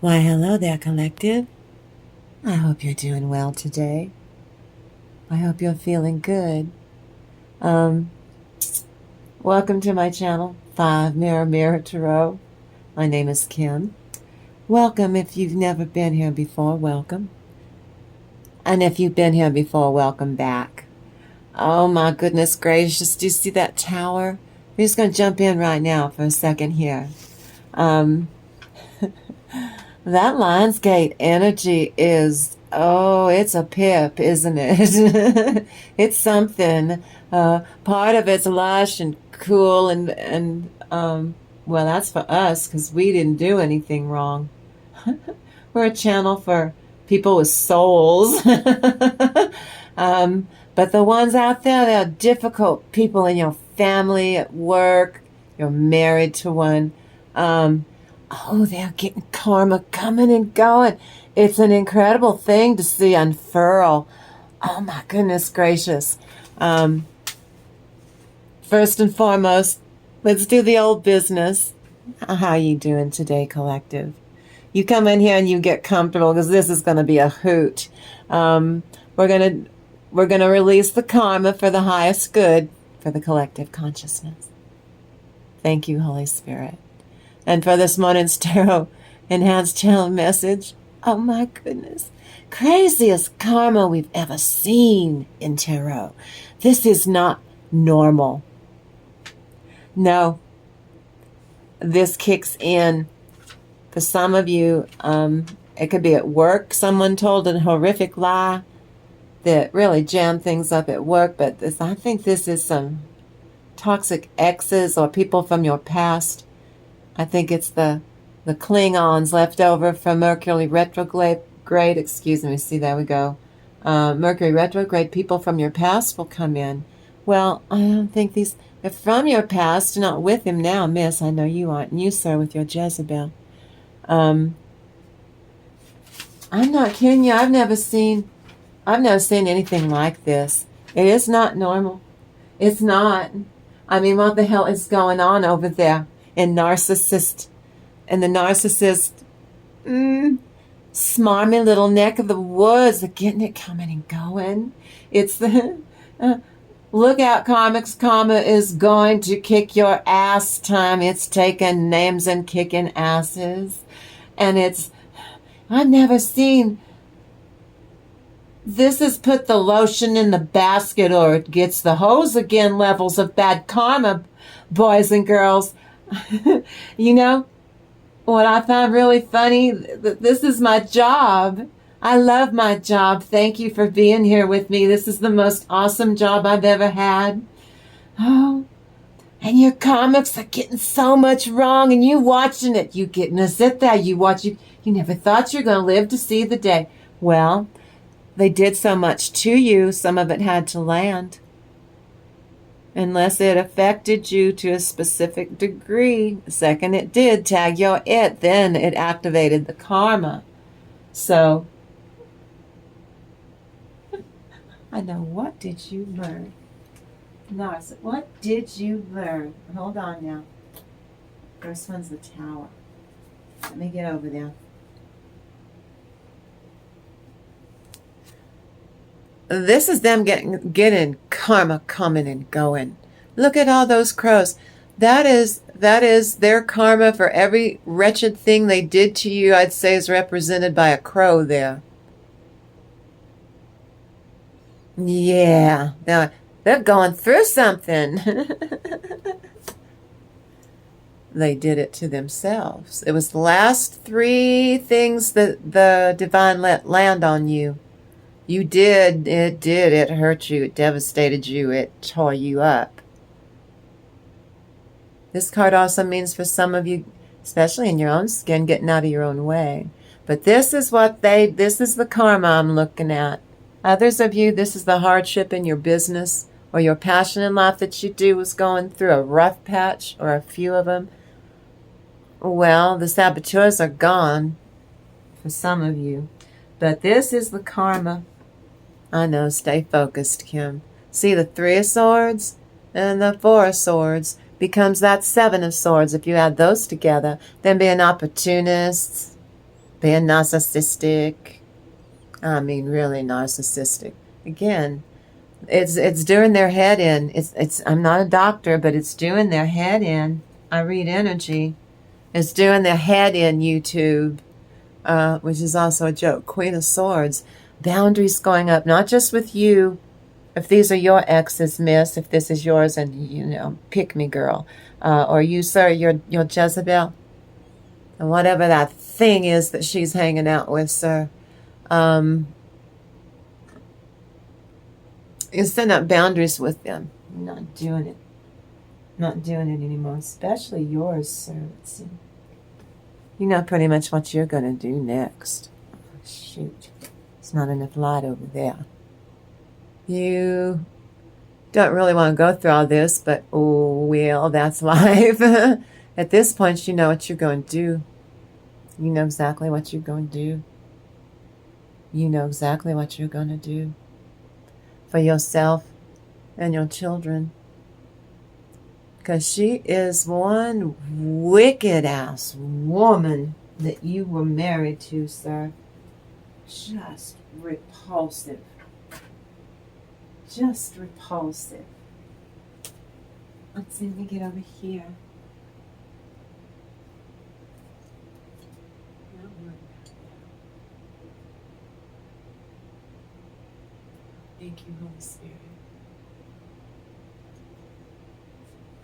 Why, hello there, collective. I hope you're doing well today. I hope you're feeling good. Welcome to my channel, 5 Mirror Mirror Tarot. My name is Kim. Welcome if you've never been here before, welcome. And if you've been here before, welcome back. Oh my goodness gracious, do you see that tower? We're just going to jump in right now for a second here. That Lionsgate energy is, it's a pip, isn't it? It's something. Part of it's lush and cool and well, that's for us because we didn't do anything wrong. We're a channel for people with souls. But the ones out there, they're difficult people in your family, at work, you're married to one. They're getting karma coming and going. It's an incredible thing to see unfurl. Oh my goodness gracious. First and foremost, let's do the old business. How you doing today, collective? You come in here and you get comfortable because this is going to be a hoot. We're gonna release the karma for the highest good for the collective consciousness. Thank you, Holy Spirit. And for this morning's tarot enhanced channel message, oh my goodness, craziest karma we've ever seen in tarot. This is not normal. No, this kicks in. For some of you, it could be at work. Someone told a horrific lie that really jammed things up at work, but I think this is some toxic exes or people from your past. I think it's the Klingons left over from Mercury retrograde. See, there we go. Mercury retrograde, people from your past will come in. Well, I don't think they're from your past, not with him now, miss. I know you aren't. And you, sir, with your Jezebel. I'm not kidding you. I've never seen anything like this. It is not normal. It's not. I mean, what the hell is going on over there in the narcissist, smarmy little neck of the woods? They're getting it coming and going. It's the look out, comics. Karma is going to kick your ass time. It's taking names and kicking asses. And I've never seen, this has put the lotion in the basket or it gets the hose again levels of bad karma, boys and girls. You know, what I find really funny, this is my job. I love my job. Thank you for being here with me. This is the most awesome job I've ever had. Oh, and your comics are getting so much wrong and you watching it. You getting to sit there. You watch. You never thought you were going to live to see the day. Well, they did so much to you. Some of it had to land. Unless it affected you to a specific degree. The second it did, tag your it, then it activated the karma. So, I know, what did you learn? Narcissist, what did you learn? Hold on now. First one's the tower. Let me get over there. This is them getting karma coming and going. Look at all those crows. That is their karma for every wretched thing they did to you. I'd say is represented by a crow there. Yeah, they're going through something. They did it to themselves. It was the last 3 things that the divine let land on you. You did. It hurt you. It devastated you. It tore you up. This card also means for some of you, especially in your own skin, getting out of your own way. But this is the karma I'm looking at. Others of you, this is the hardship in your business or your passion in life that you do was going through a rough patch, or a few of them. Well, the saboteurs are gone for some of you. But this is the karma. I know, stay focused, Kim. See, the 3 of Swords and the 4 of Swords becomes that 7 of Swords. If you add those together, then being opportunists, being narcissistic. I mean, really narcissistic. Again, it's doing their head in. It's. I'm not a doctor, but it's doing their head in. I read energy. It's doing their head in, YouTube, which is also a joke. Queen of Swords. Boundaries going up, not just with you. If these are your exes, miss, if this is yours, and pick me, girl, or you, sir, your Jezebel, and whatever that thing is that she's hanging out with, sir. You set up boundaries with them. You're not doing it. Not doing it anymore, especially yours, sir. Let's see. You know pretty much what you're going to do next. Oh, shoot. There's not enough light over there. You don't really want to go through all this, but oh, well, that's life. At this point, you know what you're going to do. You know exactly what you're going to do. You know exactly what you're going to do for yourself and your children. Because she is one wicked-ass woman that you were married to, sir. Just repulsive. Just repulsive. Let's see, let me get over here. Thank you, Holy Spirit.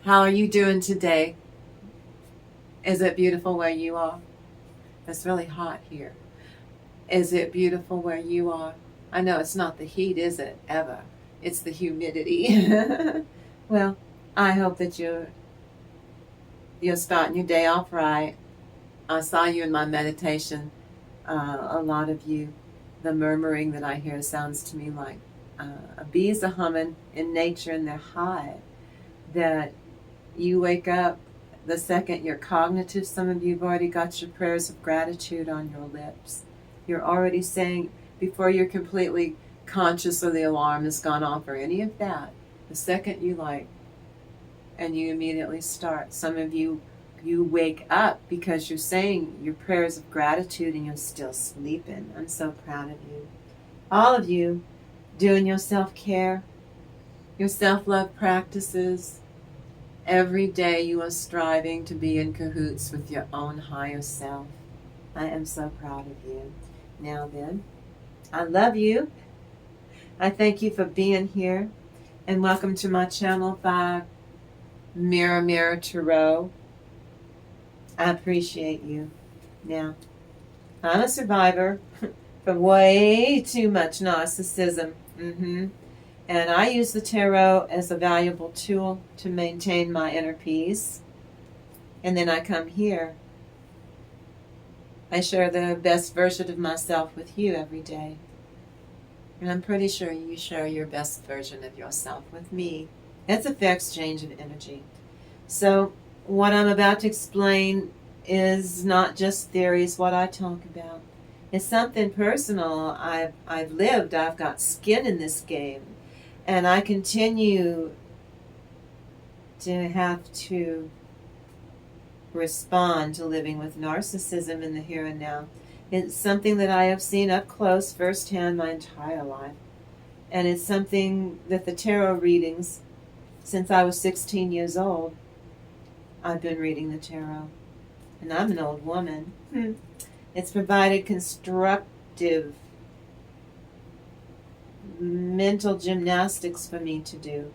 How are you doing today? Is it beautiful where you are? It's really hot here. Is it beautiful where you are? I know it's not the heat, is it? Ever. It's the humidity. Well, I hope that you're starting your day off right. I saw you in my meditation. A lot of you, the murmuring that I hear sounds to me like bees are humming in nature in their hive. That you wake up the second you're cognitive. Some of you have already got your prayers of gratitude on your lips. You're already saying, before you're completely conscious or the alarm has gone off or any of that, the second you and you immediately start. Some of you wake up because you're saying your prayers of gratitude and you're still sleeping. I'm so proud of you. All of you doing your self-care, your self-love practices. Every day you are striving to be in cahoots with your own higher self. I am so proud of you. Now then, I love you. I thank you for being here. And welcome to my channel by Mirror Mirror Tarot. I appreciate you. Now, I'm a survivor from way too much narcissism. And I use the tarot as a valuable tool to maintain my inner peace. And then I come here. I share the best version of myself with you every day. And I'm pretty sure you share your best version of yourself with me. It's a fair exchange of energy. So what I'm about to explain is not just theories, what I talk about. It's something personal. I've lived. I've got skin in this game. And I continue to have to respond to living with narcissism in the here and now. It's something that I have seen up close, firsthand, my entire life. And it's something that the tarot readings, since I was 16 years old, I've been reading the tarot. And I'm an old woman. It's provided constructive mental gymnastics for me to do.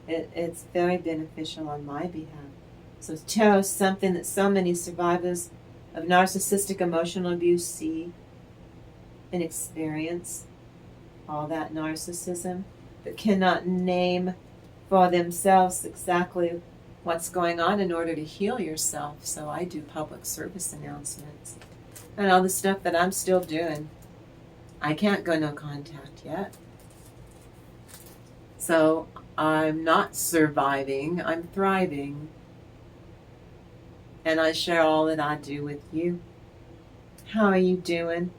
It's very beneficial on my behalf. So tarot is something that so many survivors of narcissistic emotional abuse see and experience. All that narcissism, but cannot name for themselves exactly what's going on in order to heal yourself. So I do public service announcements and all the stuff that I'm still doing. I can't go no contact yet. So I'm not surviving, I'm thriving. And I share all that I do with you. How are you doing?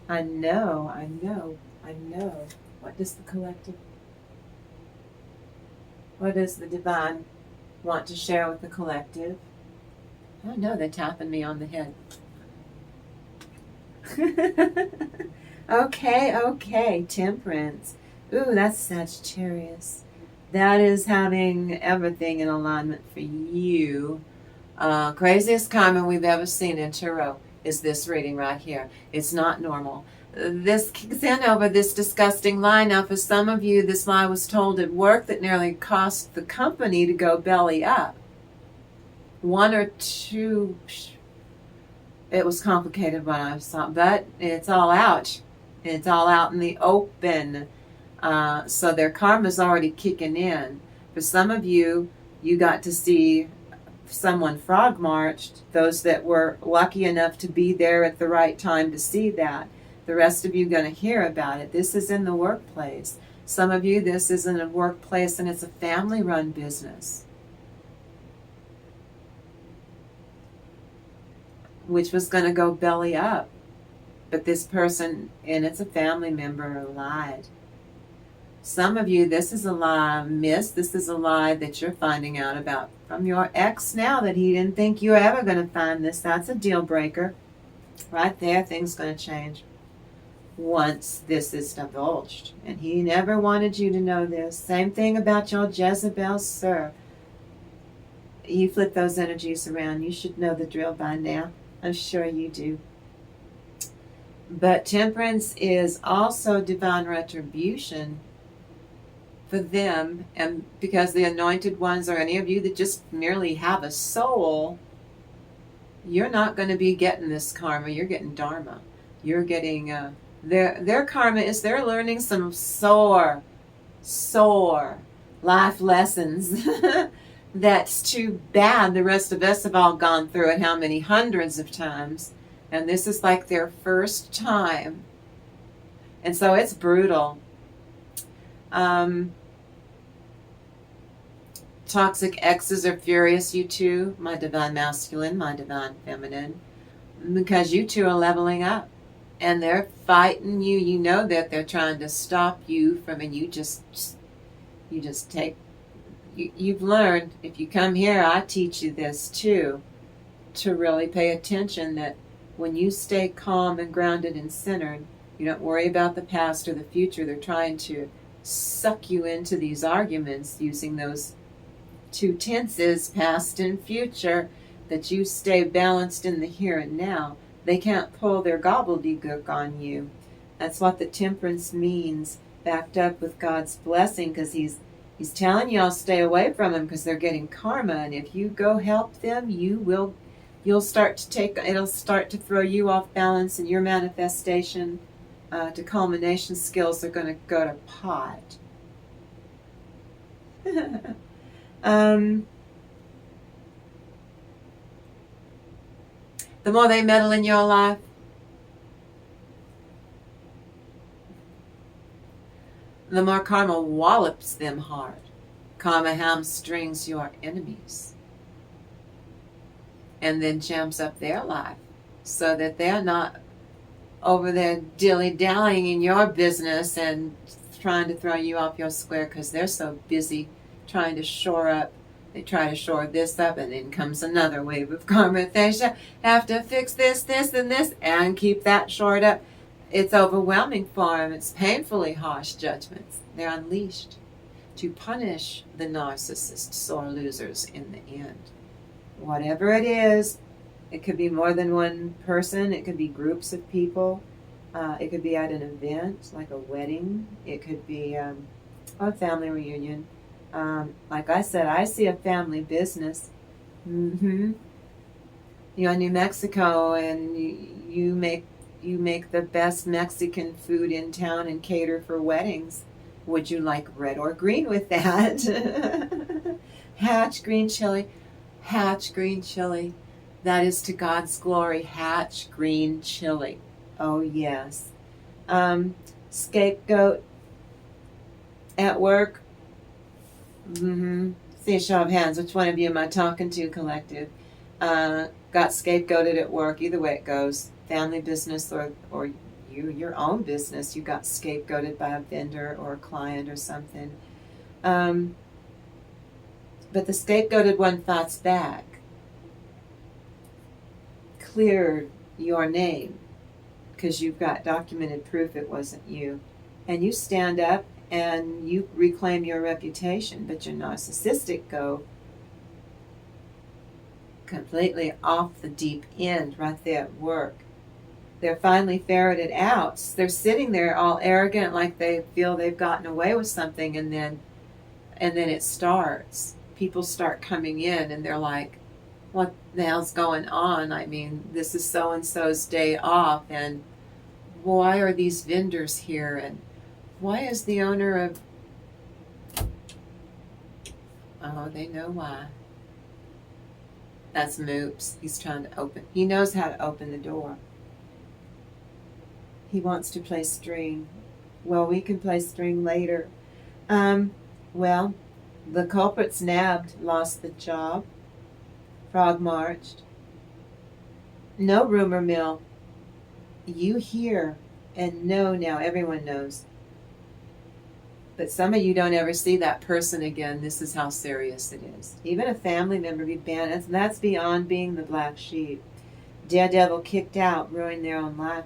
I know. What does the collective, what does the divine want to share with the collective? I know they're tapping me on the head. Okay, Temperance. Ooh, that's Sagittarius. That is having everything in alignment for you. Craziest karma we've ever seen in tarot is this reading right here. It's not normal. This kicks in over this disgusting lie. Now, for some of you, this lie was told at work that nearly cost the company to go belly up. One or two, it was complicated when I saw, but it's all out. It's all out in the open. So their karma's already kicking in. For some of you, you got to see someone frog marched, those that were lucky enough to be there at the right time to see that. The rest of you going to hear about it. This is in the workplace. Some of you, this is in a workplace and it's a family-run business, which was going to go belly up. But this person, and it's a family member, lied. Some of you, this is a lie, miss. This is a lie that you're finding out about from your ex now, that he didn't think you were ever going to find this. That's a deal breaker. Right there, things going to change once this is divulged. And he never wanted you to know this. Same thing about your Jezebel, sir. You flip those energies around. You should know the drill by now. I'm sure you do. But Temperance is also divine retribution for them, and because the anointed ones, or any of you that just merely have a soul, you're not going to be getting this karma. You're getting dharma. You're getting their karma is they're learning some sore life lessons. That's too bad the rest of us have all gone through it how many hundreds of times, and this is like their first time, and so it's brutal. Toxic exes are furious, you two, my divine masculine, my divine feminine, because you two are leveling up and they're fighting you. You know that they're trying to stop you from, and you just take, you've learned, if you come here, I teach you this too, to really pay attention that when you stay calm and grounded and centered, you don't worry about the past or the future. They're trying to suck you into these arguments using those two tenses, past and future, that you stay balanced in the here and now. They can't pull their gobbledygook on you. That's what the Temperance means, backed up with God's blessing, because he's telling y'all stay away from them because they're getting karma, and if you go help them, you'll start to it'll start to throw you off balance, and your manifestation to culmination skills are going to go to pot. The more they meddle in your life, the more karma wallops them hard. Karma hamstrings your enemies and then jams up their life so that they're not over there dilly-dallying in your business and trying to throw you off your square because they're so busy trying to shore up. They try to shore this up, and then comes another wave of karma. They have to fix this, and this, and keep that shored up. It's overwhelming for them. It's painfully harsh judgments. They're unleashed to punish the narcissist sore losers in the end. Whatever it is, it could be more than one person. It could be groups of people. It could be at an event, like a wedding. It could be a family reunion. Like I said, I see a family business. You're in New Mexico, and you make the best Mexican food in town and cater for weddings. Would you like red or green with that? Hatch green chili. Hatch green chili. That is to God's glory. Hatch green chili. Oh, yes. Scapegoat at work. See a show of hands. Which one of you am I talking to, collective? Got scapegoated at work. Either way it goes. Family business or your own business. You got scapegoated by a vendor or a client or something. But the scapegoated one fights back. Clear your name. because you've got documented proof it wasn't you. And you stand up and you reclaim your reputation, but your narcissistic go completely off the deep end right there at work. They're finally ferreted out. They're sitting there all arrogant, like they feel they've gotten away with something, and then it starts. People start coming in and they're like, what the hell's going on? I mean, this is so and so's day off, and why are these vendors here, and why is the owner of, oh, they know why. That's Moops. He's trying to open, he knows how to open the door. He wants to play string. Well, we can play string later. Well, the culprit's nabbed, lost the job. Frog marched. No rumor mill. You hear and know now, everyone knows. But some of you don't ever see that person again. This is how serious it is. Even a family member be banned, and that's beyond being the black sheep. Daredevil kicked out, ruined their own life.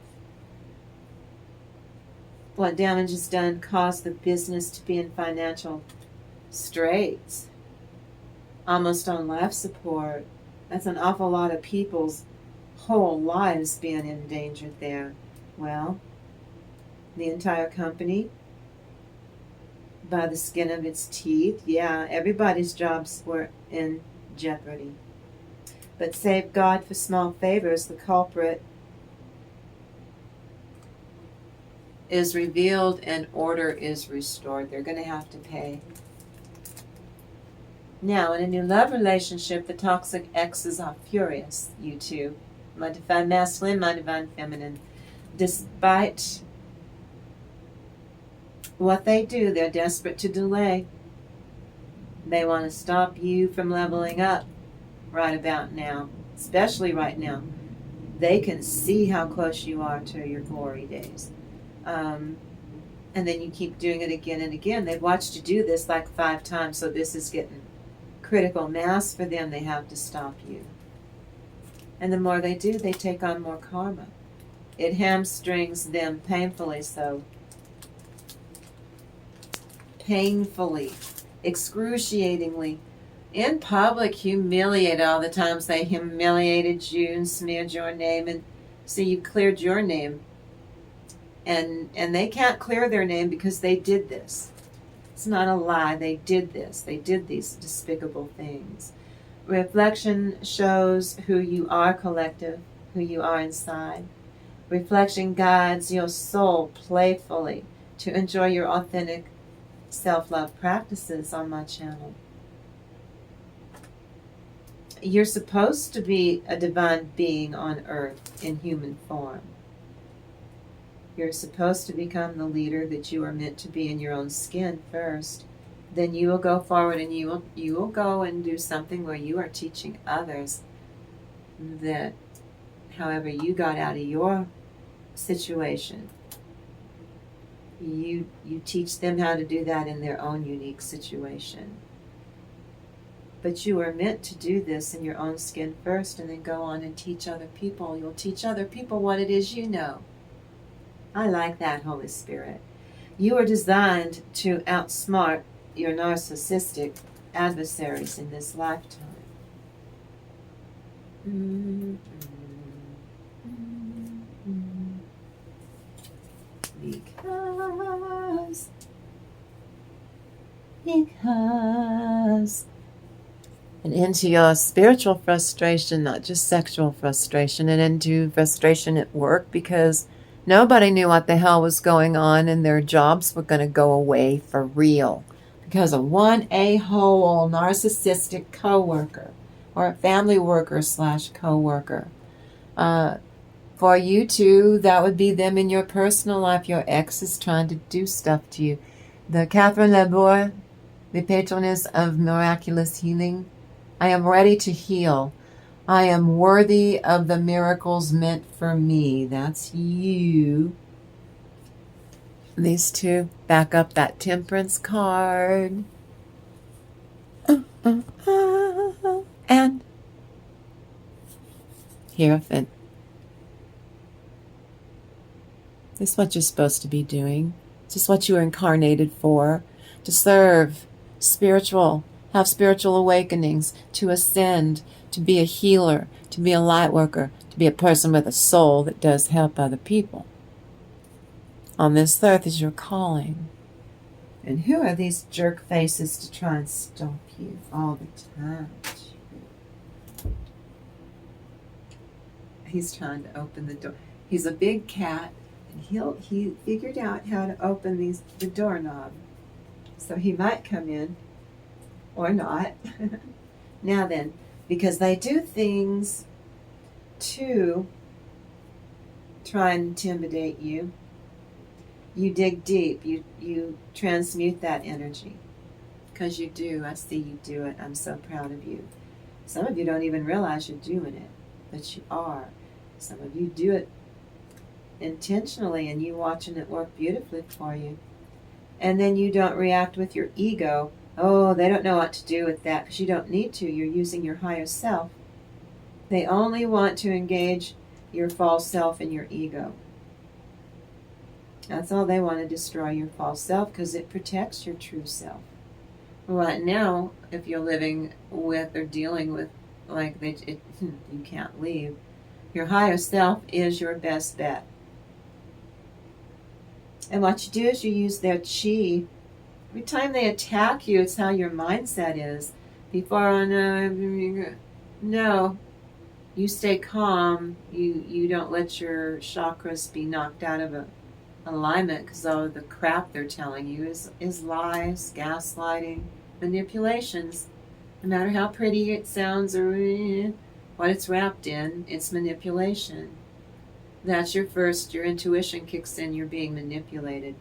What damage is done caused the business to be in financial straits, almost on life support. That's an awful lot of people's whole lives being endangered there. Well, the entire company, by the skin of its teeth, yeah, everybody's jobs were in jeopardy. But save God for small favors, the culprit is revealed and order is restored. They're going to have to pay. Now, in a new love relationship, the toxic exes are furious, you two. My divine masculine, my divine feminine. Despite what they do, they're desperate to delay. They want to stop you from leveling up right about now, especially right now. They can see how close you are to your glory days. And then you keep doing it again and again. They've watched you do this like 5 times, so this is getting critical mass for them. They have to stop you. And the more they do, they take on more karma. It hamstrings them painfully so. Painfully, excruciatingly, in public, humiliated all the times they humiliated you and smeared your name, and so you cleared your name. And they can't clear their name because they did this. It's not a lie. They did this. They did these despicable things. Reflection shows who you are, collective, who you are inside. Reflection guides your soul playfully to enjoy your authentic self-love practices on my channel. You're supposed to be a divine being on earth in human form. You're supposed to become the leader that you are meant to be in your own skin first. Then you will go forward and you will go and do something where you are teaching others that however you got out of your situation, you teach them how to do that in their own unique situation. But you are meant to do this in your own skin first and then go on and teach other people. You'll teach other people what it is you know. I like that, Holy Spirit. You are designed to outsmart your narcissistic adversaries in this lifetime. Because and into your spiritual frustration, not just sexual frustration, and into frustration at work because nobody knew what the hell was going on and their jobs were going to go away for real because of one a-hole narcissistic coworker or a family worker / coworker. For you two, that would be them in your personal life. Your ex is trying to do stuff to you. The Catherine Laborde, the patroness of miraculous healing. I am ready to heal. I am worthy of the miracles meant for me. That's you. These two back up that temperance card. And Hierophant. This is what you're supposed to be doing. This is what you were incarnated for. To serve, have spiritual awakenings, to ascend, to be a healer, to be a light worker, to be a person with a soul that does help other people. On this earth is your calling. And who are these jerk faces to try and stop you all the time? He's trying to open the door. He's a big cat, and he figured out how to open the doorknob. So he might come in, or not. Now then, because they do things to try and intimidate you, you dig deep. You transmute that energy. Because you do. I see you do it. I'm so proud of you. Some of you don't even realize you're doing it, but you are. Some of you do it intentionally, and you watching it work beautifully for you. And then you don't react with your ego. Oh, they don't know what to do with that, because you don't need to. You're using your higher self. They only want to engage your false self and your ego. That's all they want to destroy, your false self, because it protects your true self. Right now, if you're living with or dealing with, you can't leave, your higher self is your best bet. And what you do is you use their chi. Every time they attack you, it's how your mindset is. Before, no, you stay calm. You don't let your chakras be knocked out of alignment, because all the crap they're telling you is lies, gaslighting, manipulations. No matter how pretty it sounds or what it's wrapped in, it's manipulation. That's your intuition kicks in, you're being manipulated.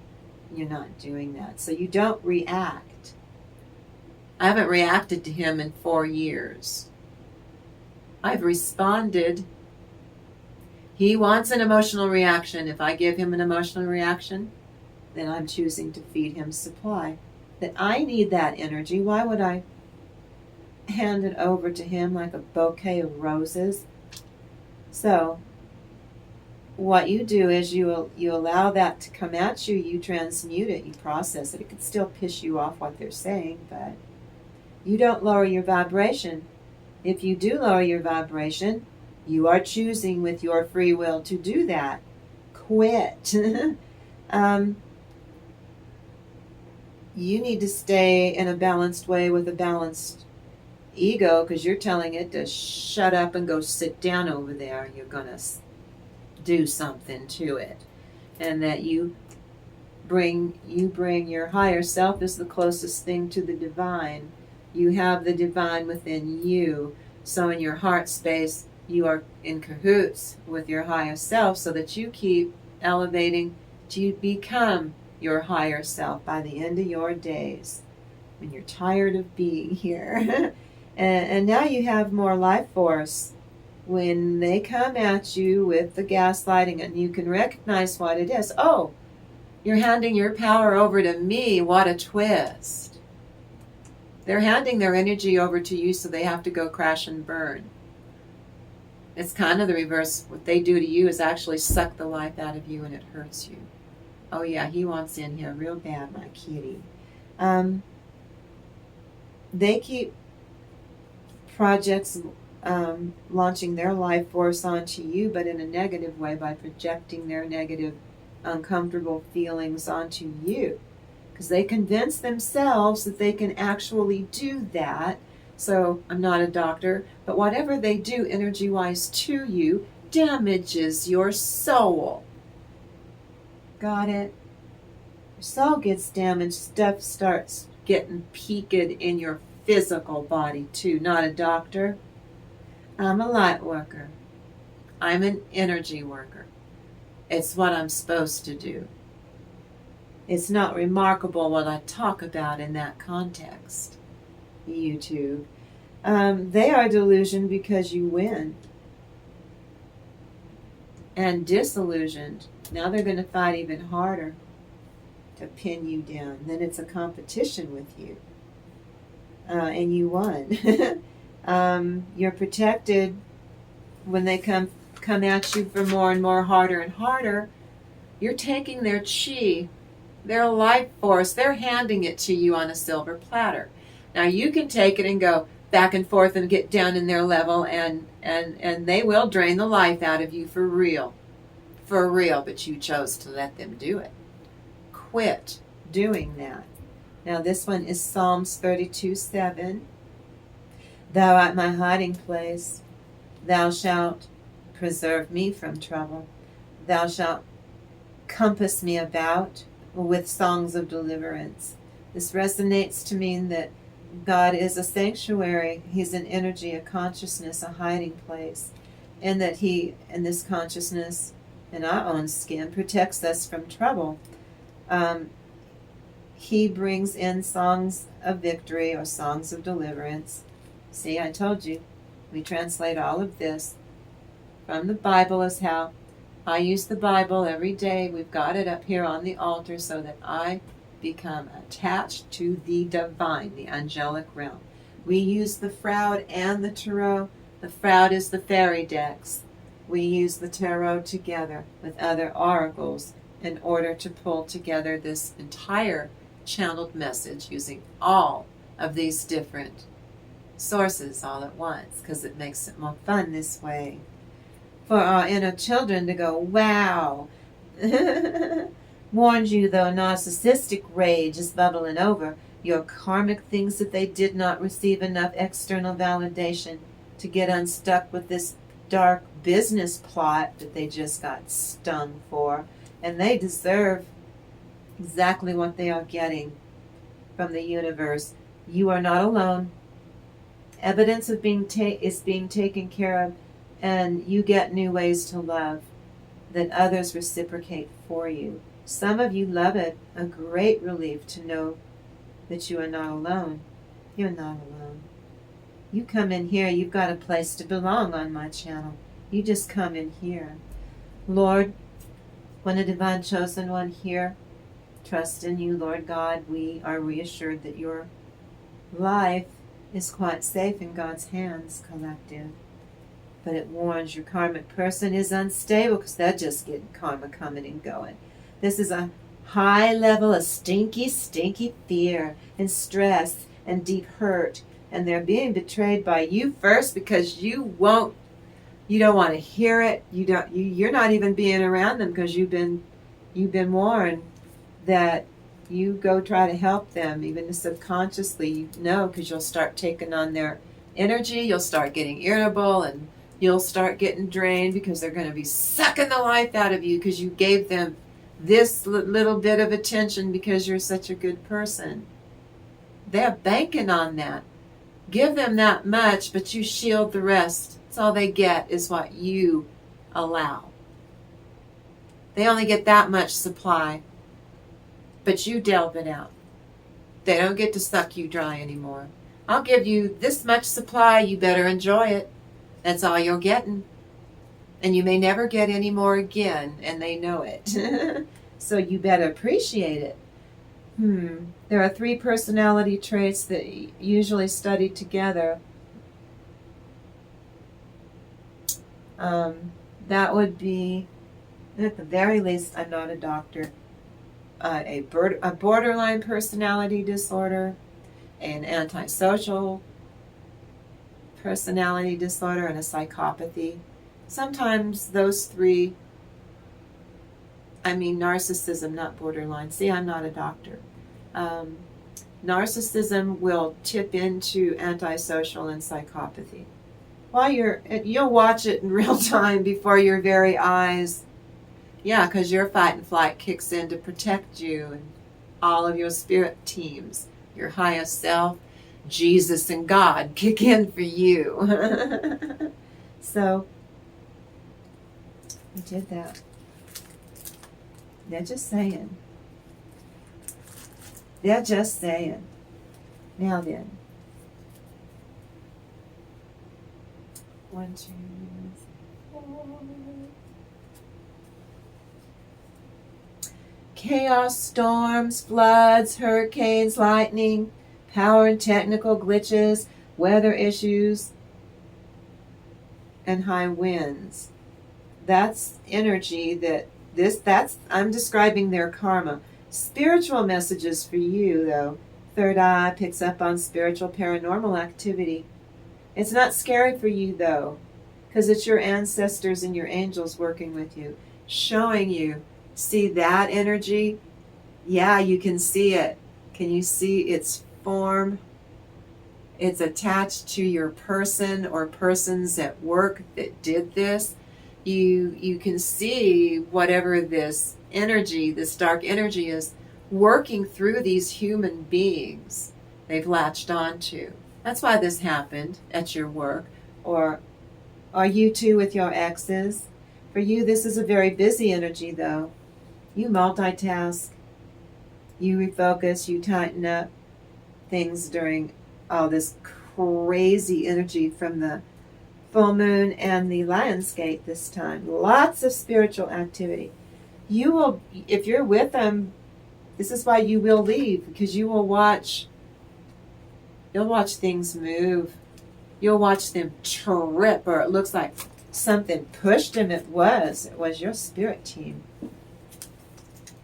You're not doing that. So you don't react. I haven't reacted to him in 4 years. I've responded. He wants an emotional reaction. If I give him an emotional reaction, then I'm choosing to feed him supply. That I need that energy. Why would I hand it over to him like a bouquet of roses? So what you do is you allow that to come at you, you transmute it, you process it. It can still piss you off what they're saying, but you don't lower your vibration. If you do lower your vibration, you are choosing with your free will to do that. Quit. You need to stay in a balanced way with a balanced ego, because you're telling it to shut up and go sit down over there. You're going to do something to it. And that you bring your higher self is the closest thing to the divine. You have the divine within you. So in your heart space, you are in cahoots with your higher self, so that you keep elevating to become your higher self by the end of your days, when you're tired of being here. and now you have more life force. When they come at you with the gaslighting, and you can recognize what it is. Oh, you're handing your power over to me. What a twist. They're handing their energy over to you, so they have to go crash and burn. It's kind of the reverse. What they do to you is actually suck the life out of you, and it hurts you. Oh yeah, he wants in here real bad, my kitty. They keep projects launching their life force onto you, but in a negative way, by projecting their negative, uncomfortable feelings onto you. Because they convince themselves that they can actually do that. So I'm not a doctor, but whatever they do energy-wise to you damages your soul. Got it? Your soul gets damaged, stuff starts getting peaked in your physical body too. Not a doctor. I'm a light worker. I'm an energy worker. It's what I'm supposed to do. It's not remarkable what I talk about in that context. YouTube. They are delusioned because you win. And disillusioned. Now they're going to fight even harder to pin you down. Then it's a competition with you. And you won. You're protected when they come at you for more and more, harder and harder. You're taking their chi, their life force, they're handing it to you on a silver platter. Now you can take it and go back and forth and get down in their level, and they will drain the life out of you for real. For real, but you chose to let them do it. Quit doing that. Now this one is Psalms 32:7. Thou art my hiding place. Thou shalt preserve me from trouble. Thou shalt compass me about with songs of deliverance. This resonates to mean that God is a sanctuary. He's an energy, a consciousness, a hiding place. And that He, in this consciousness, in our own skin, protects us from trouble. He brings in songs of victory or songs of deliverance. See, I told you, we translate all of this from the Bible, is how I use the Bible every day. We've got it up here on the altar so that I become attached to the divine, the angelic realm. We use the Froude and the Tarot. The Froude is the fairy decks. We use the Tarot together with other oracles in order to pull together this entire channeled message using all of these different sources all at once, because it makes it more fun this way. For our inner children to go, wow. Warned you, though, narcissistic rage is bubbling over. Your karmic things that they did not receive enough external validation to get unstuck with this dark business plot that they just got stung for. And they deserve exactly what they are getting from the universe. You are not alone. Evidence of is being taken care of, and you get new ways to love that others reciprocate for you. Some of you love it, a great relief to know that you are not alone. You're not alone. You come in here, you've got a place to belong on my channel. You just come in here. Lord, when a divine chosen one here trusts in you, Lord God, we are reassured that your life is quite safe in God's hands, collective. But it warns your karmic person is unstable, because they're just getting karma coming and going. This is a high level of stinky, stinky fear and stress and deep hurt. And they're being betrayed by you first, because you don't want to hear it. You're not even being around them, because you've been warned that you go try to help them, even subconsciously, because you'll start taking on their energy, you'll start getting irritable, and you'll start getting drained, because they're going to be sucking the life out of you, because you gave them this little bit of attention because you're such a good person. They're banking on that. Give them that much, but you shield the rest. That's all they get, is what you allow. They only get that much supply, but you delve it out. They don't get to suck you dry anymore. I'll give you this much supply, you better enjoy it. That's all you're getting. And you may never get any more again, and they know it. So you better appreciate it. There are 3 personality traits that usually studied together. That would be, at the very least, I'm not a doctor, a borderline personality disorder, an antisocial personality disorder, and a psychopathy. Sometimes those 3, narcissism, not borderline. See, I'm not a doctor. Narcissism will tip into antisocial and psychopathy. You'll watch it in real time before your very eyes. Yeah, because your fight and flight kicks in to protect you, and all of your spirit teams, your highest self, Jesus and God kick in for you. So, we did that. They're just saying. They're just saying. Now then. 1, 2, 4. Chaos, storms, floods, hurricanes, lightning, power and technical glitches, weather issues, and high winds. That's energy that I'm describing their karma. Spiritual messages for you, though. Third eye picks up on spiritual paranormal activity. It's not scary for you, though, because it's your ancestors and your angels working with you, showing you. See that energy? Yeah, you can see it. Can you see its form? It's attached to your person or persons at work that did this. You can see whatever this energy, this dark energy is working through these human beings they've latched onto. That's why this happened at your work. Or are you too with your exes? For you, this is a very busy energy, though. You multitask, you refocus, you tighten up things during all this crazy energy from the full moon and the Lionsgate this time. Lots of spiritual activity. You will, if you're with them, this is why you will leave, because you will watch, you'll watch things move. You'll watch them trip, or it looks like something pushed them. It was your spirit team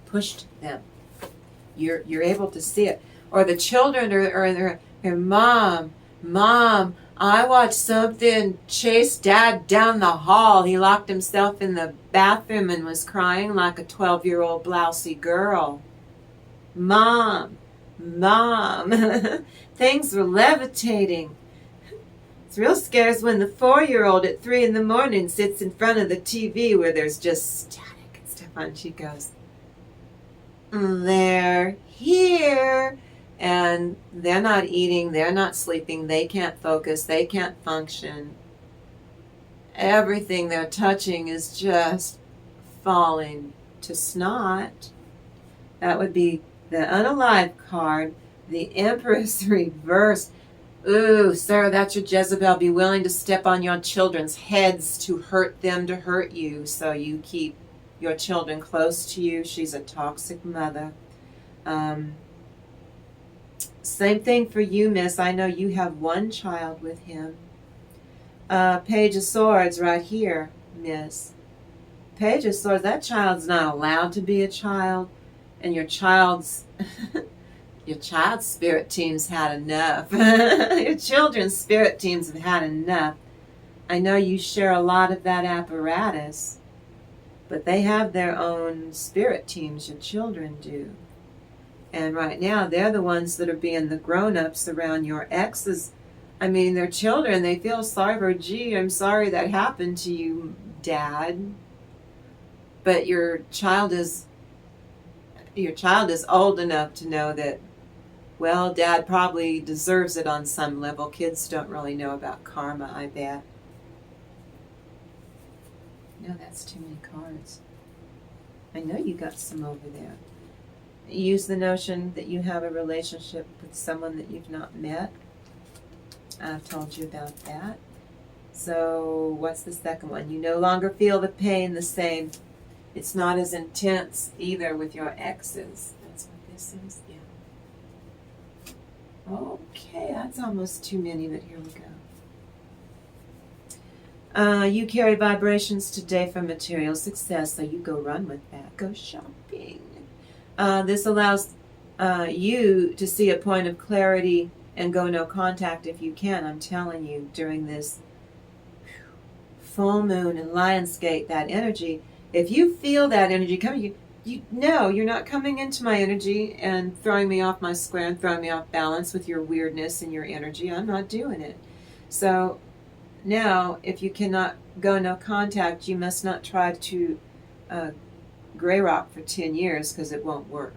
pushed them. You're able to see it. Or the children or their mom, I watched something chase Dad down the hall. He locked himself in the bathroom and was crying like a 12-year-old blousy girl. Mom. Things were levitating. It's real scares when the 4-year-old at 3 a.m. sits in front of the TV where there's just static and stuff on. She goes, they're here. And they're not eating, they're not sleeping, they can't focus, they can't function. Everything they're touching is just falling to snot. That would be the unalive card, the Empress reversed. Ooh, Sarah, that's your Jezebel. Be willing to step on your children's heads to hurt them, to hurt you, so you keep your children close to you. She's a toxic mother. Same thing for you, miss. I know you have one child with him. Page of Swords right here, miss. Page of Swords, that child's not allowed to be a child, and your child's your child's spirit team's had enough. Your children's spirit teams have had enough. I know you share a lot of that apparatus, but they have their own spirit teams, your children do. And right now, they're the ones that are being the grown-ups around your exes. I mean, they're children. They feel sorry for, gee, I'm sorry that happened to you, Dad. But your child is old enough to know that, well, Dad probably deserves it on some level. Kids don't really know about karma, I bet. No, that's too many cards. I know you got some over there. Use the notion that you have a relationship with someone that you've not met. I've told you about that. So what's the second one? You no longer feel the pain the same. It's not as intense either with your exes. That's what this is. Yeah. Okay, that's almost too many, but here we go. You carry vibrations today for material success, so you go run with that. Go shopping. This allows you to see a point of clarity and go no contact if you can. I'm telling you, during this full moon and Lionsgate, that energy, if you feel that energy coming, you know you're not coming into my energy and throwing me off my square and throwing me off balance with your weirdness and your energy. I'm not doing it. So now, if you cannot go no contact, you must not try to gray rock for 10 years because it won't work.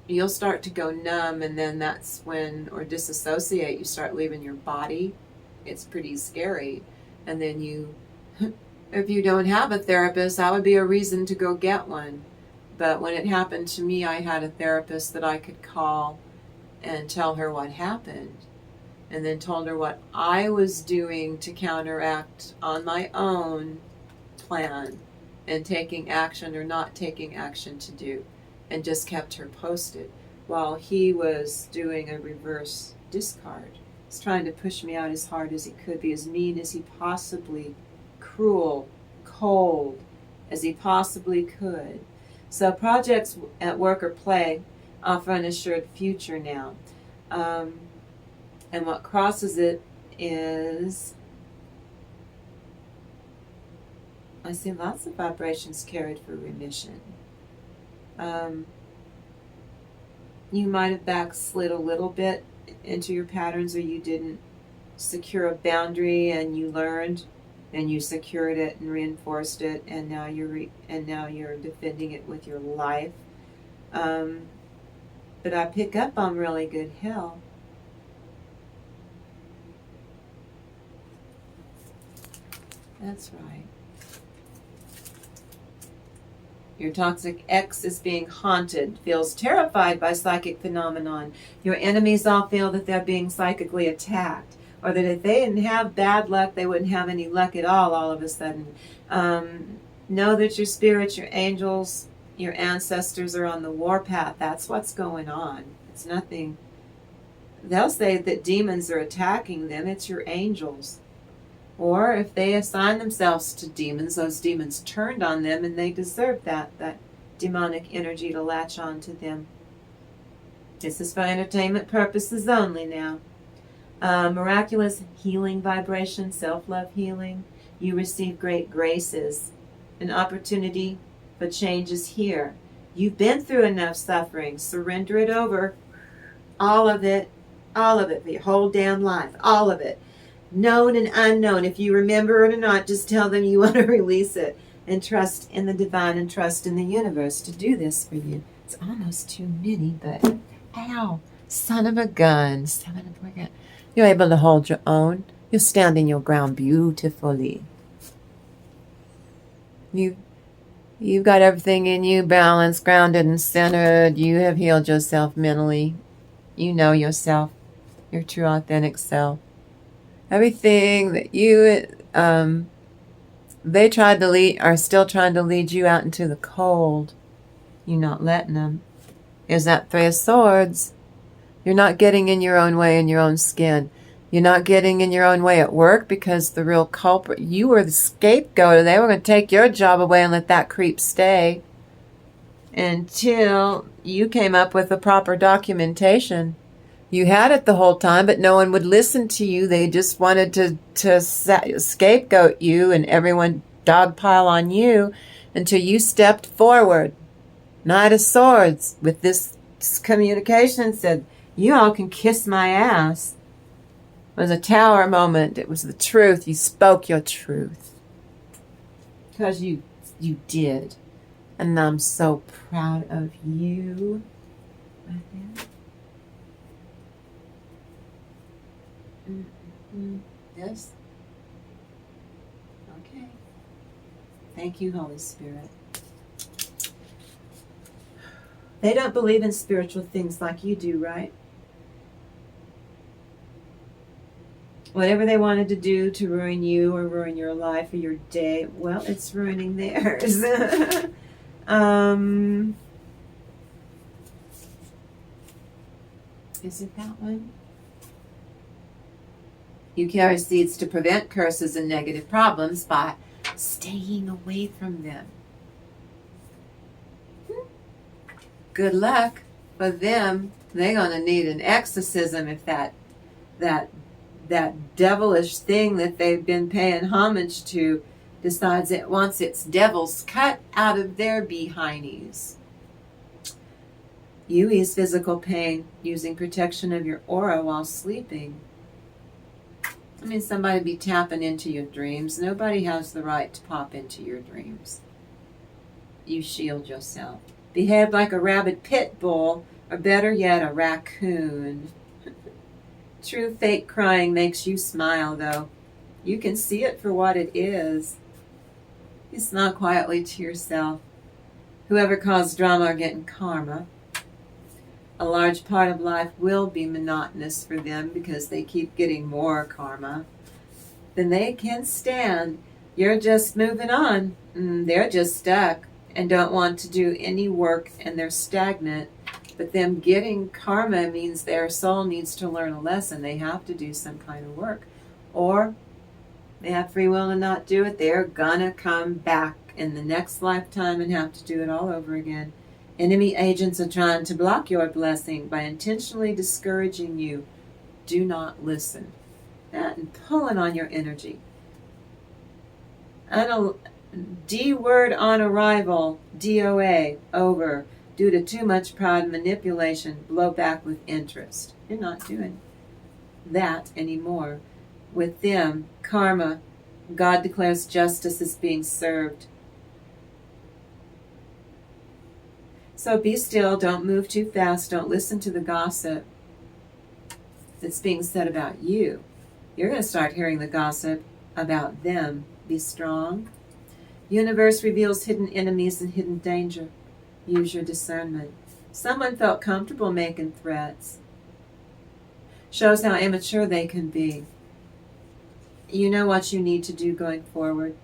You'll start to go numb, and then that's when, or disassociate, you start leaving your body. It's pretty scary. And then if you don't have a therapist, that would be a reason to go get one. But when it happened to me, I had a therapist that I could call and tell her what happened, and then told her what I was doing to counteract on my own plan and taking action or not taking action to do, and just kept her posted while he was doing a reverse discard. He's trying to push me out as hard as he could, be as mean as he possibly, cruel, cold, as he possibly could. So projects at work or play offer an assured future now. And what crosses it is, I see lots of vibrations carried for remission. You might have backslid a little bit into your patterns, or you didn't secure a boundary and you learned and you secured it and reinforced it, and now you're defending it with your life. But I pick up on really good health. That's right. Your toxic ex is being haunted, feels terrified by psychic phenomenon. Your enemies all feel that they're being psychically attacked, or that if they didn't have bad luck, they wouldn't have any luck at all of a sudden. Know that your spirits, your angels, your ancestors are on the warpath. That's what's going on. It's nothing. They'll say that demons are attacking them. It's your angels. Or if they assign themselves to demons, those demons turned on them, and they deserve that demonic energy to latch on to them. This is for entertainment purposes only now. Miraculous healing vibration, self-love healing. You receive great graces. An opportunity for change is here. You've been through enough suffering. Surrender it over. All of it for your whole damn life. All of it. Known and unknown. If you remember it or not, just tell them you want to release it. And trust in the divine and trust in the universe to do this for you. It's almost too many, but ow. Son of a gun. You're able to hold your own. You're standing your ground beautifully. You've got everything in you balanced, grounded, and centered. You have healed yourself mentally. You know yourself, your true authentic self. Everything that they tried to lead, are still trying to lead you out into the cold. You're not letting them. Is that Three of Swords. You're not getting in your own way in your own skin. You're not getting in your own way at work because the real culprit, you were the scapegoat, and they were going to take your job away and let that creep stay until you came up with the proper documentation. You had it the whole time, but no one would listen to you. They just wanted to scapegoat you, and everyone dogpile on you until you stepped forward. Knight of Swords with this communication said, you all can kiss my ass. It was a tower moment. It was the truth. You spoke your truth. Because you did. And I'm so proud of you. Right there. Yes? Okay. Thank you, Holy Spirit. They don't believe in spiritual things like you do, right? Whatever they wanted to do to ruin you or ruin your life or your day, well, it's ruining theirs. Is it that one? You carry seeds to prevent curses and negative problems by staying away from them. Good luck for them. They're going to need an exorcism if that devilish thing that they've been paying homage to decides it wants its devils cut out of their behindies. You ease physical pain using protection of your aura while sleeping. I mean, somebody be tapping into your dreams. Nobody has the right to pop into your dreams. You shield yourself. Behave like a rabid pit bull, or better yet, a raccoon. True fake crying makes you smile, though. You can see it for what it is. You smile quietly to yourself. Whoever caused drama are getting karma. A large part of life will be monotonous for them because they keep getting more karma than they can stand. You're just moving on. They're just stuck and don't want to do any work, and they're stagnant. But them getting karma means their soul needs to learn a lesson. They have to do some kind of work. Or they have free will to not do it. They're gonna come back in the next lifetime and have to do it all over again. Enemy agents are trying to block your blessing by intentionally discouraging you. Do not listen. That and pulling on your energy. D word on arrival, DOA, over. Due to too much pride and manipulation, blow back with interest. You're not doing that anymore. With them, karma, God declares justice is being served. So be still, don't move too fast, don't listen to the gossip that's being said about you. You're going to start hearing the gossip about them. Be strong. Universe reveals hidden enemies and hidden danger. Use your discernment. Someone felt comfortable making threats. Shows how immature they can be. You know what you need to do going forward.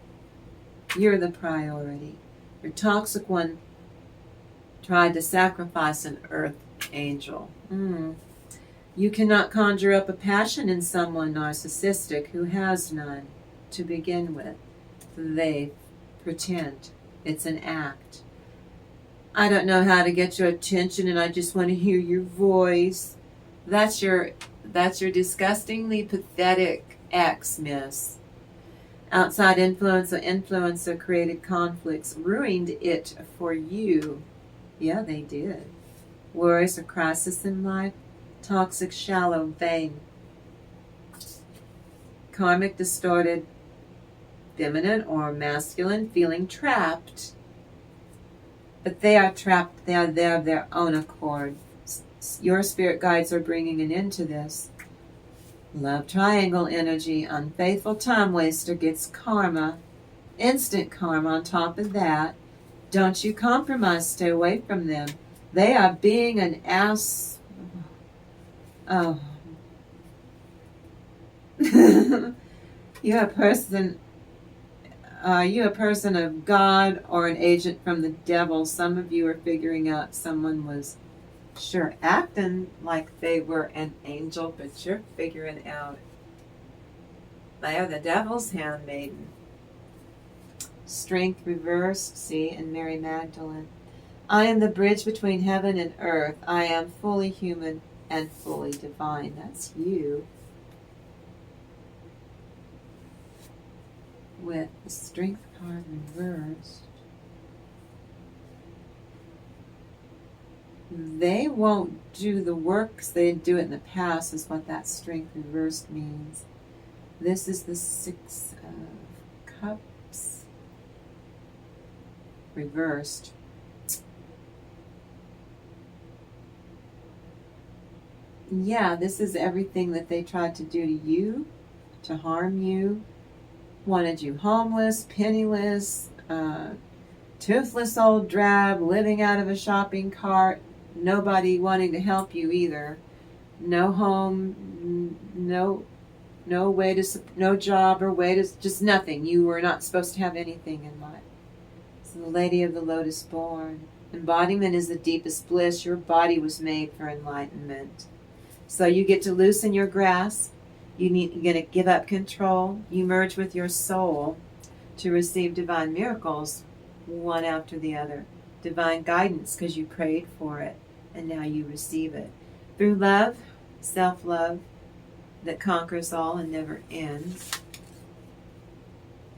You're the priority. Your toxic one tried to sacrifice an earth angel. You cannot conjure up a passion in someone narcissistic who has none to begin with. They pretend. It's an act. I don't know how to get your attention and I just want to hear your voice. That's your disgustingly pathetic ex, miss. Outside influence or influencer created conflicts, ruined it for you. Yeah, they did. Worries or crisis in life, toxic, shallow, vain. Karmic, distorted, feminine or masculine, feeling trapped. But they are trapped. They are there of their own accord. Your spirit guides are bringing an end to this. Love triangle energy. Unfaithful time waster gets karma. Instant karma on top of that. Don't you compromise. Stay away from them. They are being an ass. Oh. You're a person of God or an agent from the devil? Some of you are figuring out someone was sure acting like they were an angel, but you're figuring out they are the devil's handmaiden. Strength reversed, see, in Mary Magdalene. I am the bridge between heaven and earth. I am fully human and fully divine. That's you. With the strength card reversed. They won't do the work because they didn't do it in the past, is what that strength reversed means. This is the Six of Cups reversed. Yeah, this is everything that they tried to do to you, to harm you, wanted you homeless, penniless, toothless old drab, living out of a shopping cart, nobody wanting to help you either. No home, no way to, no job or way to, just nothing. You were not supposed to have anything in life. So the Lady of the Lotus born. Embodiment is the deepest bliss. Your body was made for enlightenment. So you get to loosen your grasp. You're going to give up control. You merge with your soul to receive divine miracles, one after the other. Divine guidance because you prayed for it and now you receive it. Through love, self-love that conquers all and never ends.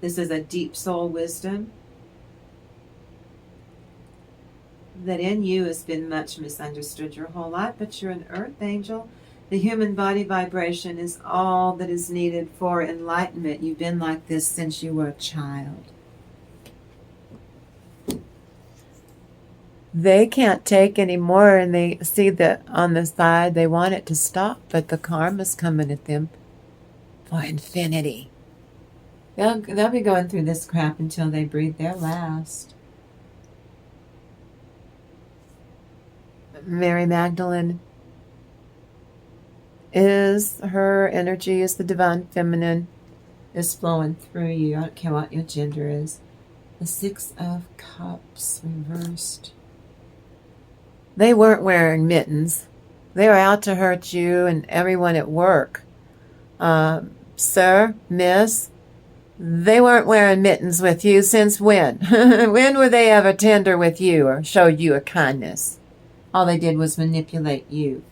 This is a deep soul wisdom that in you has been much misunderstood your whole life, but you're an earth angel. The human body vibration is all that is needed for enlightenment. You've been like this since you were a child. They can't take any more, and they see that on the side they want it to stop, but the karma's coming at them for infinity. They'll be going through this crap until they breathe their last. Mary Magdalene is, her energy is the divine feminine, is flowing through you. I don't care what your gender is. The Six of Cups reversed. They weren't wearing mittens. They were out to hurt you and everyone at work. Sir, miss, They weren't wearing mittens with you since when? When were they ever tender with you or showed you a kindness? All they did was manipulate you.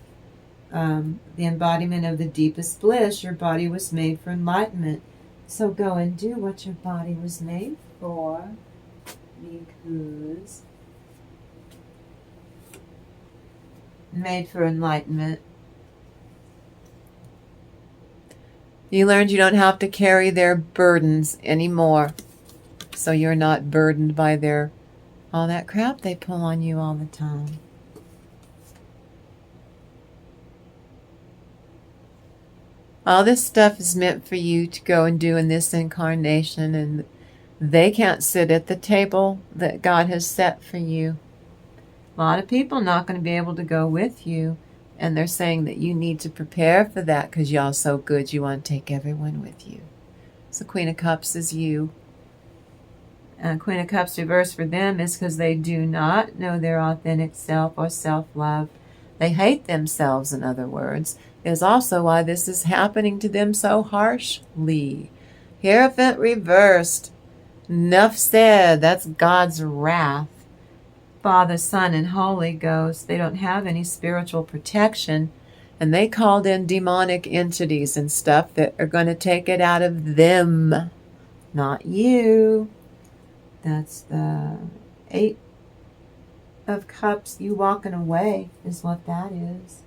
The embodiment of the deepest bliss, your body was made for enlightenment. So go and do what your body was made for, because made for enlightenment. You learned you don't have to carry their burdens anymore. So you're not burdened by all that crap they pull on you all the time. All this stuff is meant for you to go and do in this incarnation, and they can't sit at the table that God has set for you. A lot of people are not going to be able to go with you, and they're saying that you need to prepare for that because y'all so good you want to take everyone with you. So Queen of Cups is you. Queen of Cups reverse for them is because they do not know their authentic self or self-love. They hate themselves, in other words. Is also why this is happening to them so harshly. Hierophant reversed. Enough said. That's God's wrath. Father, Son, and Holy Ghost, they don't have any spiritual protection, and they called in demonic entities and stuff that are going to take it out of them, not you. That's the 8 of Cups. You walking away is what that is.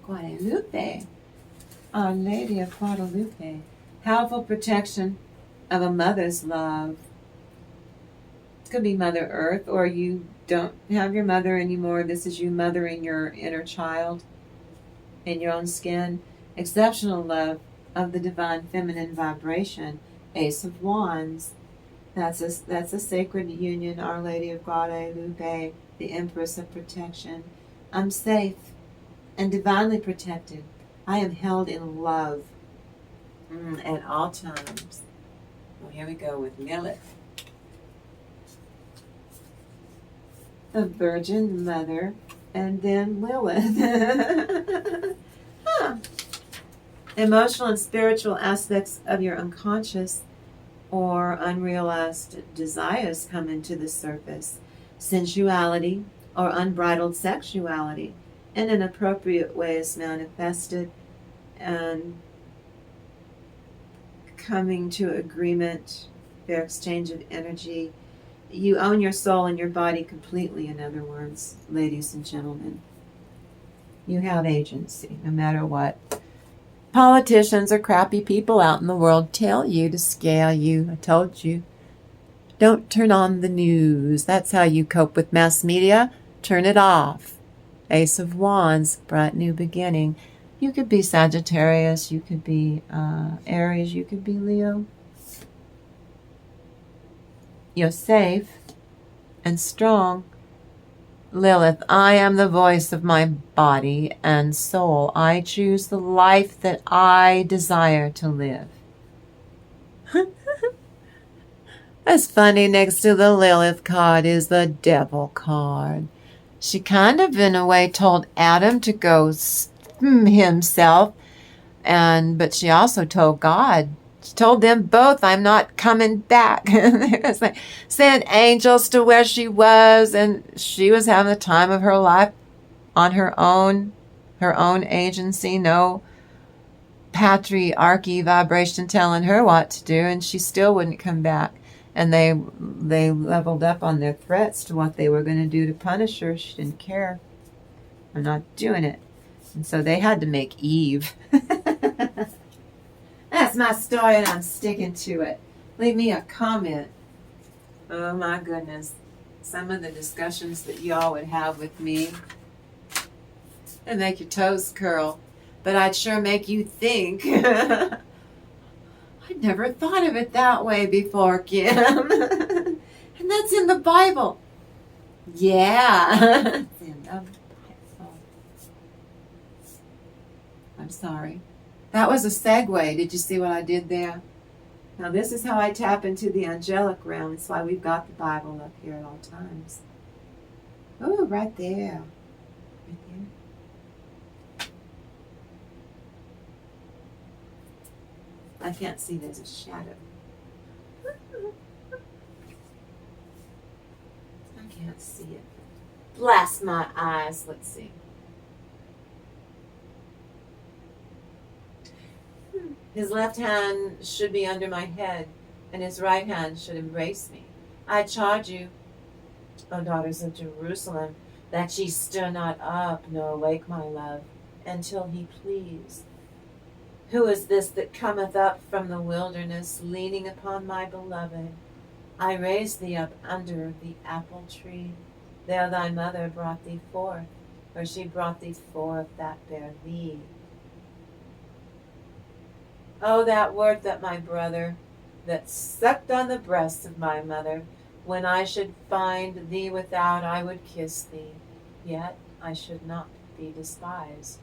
Guadalupe, Our Lady of Guadalupe, powerful protection of a mother's love. It's going to be Mother Earth, or you don't have your mother anymore. This is you mothering your inner child in your own skin. Exceptional love of the divine feminine vibration. Ace of Wands. That's a sacred union. Our Lady of Guadalupe, the Empress of Protection. I'm safe and divinely protected. I am held in love at all times. Well, here we go with Lilith, the Virgin Mother, and then Lilith. Emotional and spiritual aspects of your unconscious or unrealized desires come into the surface. Sensuality or unbridled sexuality in an appropriate way is manifested, and coming to agreement, their exchange of energy. You own your soul and your body completely, in other words, ladies and gentlemen. You have agency, no matter what politicians or crappy people out in the world tell you to scare you. I told you. Don't turn on the news. That's how you cope with mass media. Turn it off. Ace of Wands, bright new beginning. You could be Sagittarius, you could be Aries, you could be Leo. You're safe and strong. Lilith, I am the voice of my body and soul. I choose the life that I desire to live. That's funny, next to the Lilith card is the Devil card. She kind of, in a way, told Adam to go himself, but she also told God. She told them both, I'm not coming back. It's like, sent angels to where she was, and she was having the time of her life on her own agency, no patriarchy vibration telling her what to do, and she still wouldn't come back. And they leveled up on their threats to what they were going to do to punish her. She didn't care. I'm not doing it. And so they had to make Eve. That's my story, and I'm sticking to it. Leave me a comment. Oh my goodness. Some of the discussions that y'all would have with me. It'd make your toes curl. But I'd sure make you think. I'd never thought of it that way before, Kim. And that's in the Bible. Yeah. It's in the Bible. I'm sorry. That was a segue. Did you see what I did there? Now this is how I tap into the angelic realm. That's why we've got the Bible up here at all times. Oh, right there. Right there. I can't see, there's a shadow. I can't see it. Blast my eyes. Let's see. His left hand should be under my head, and his right hand should embrace me. I charge you, O daughters of Jerusalem, that ye stir not up nor awake my love, until he please. Who is this that cometh up from the wilderness, leaning upon my beloved? I raised thee up under the apple tree. There thy mother brought thee forth, or she brought thee forth that bare thee. Oh, that wert that my brother, that sucked on the breast of my mother. When I should find thee without, I would kiss thee, yet I should not be despised.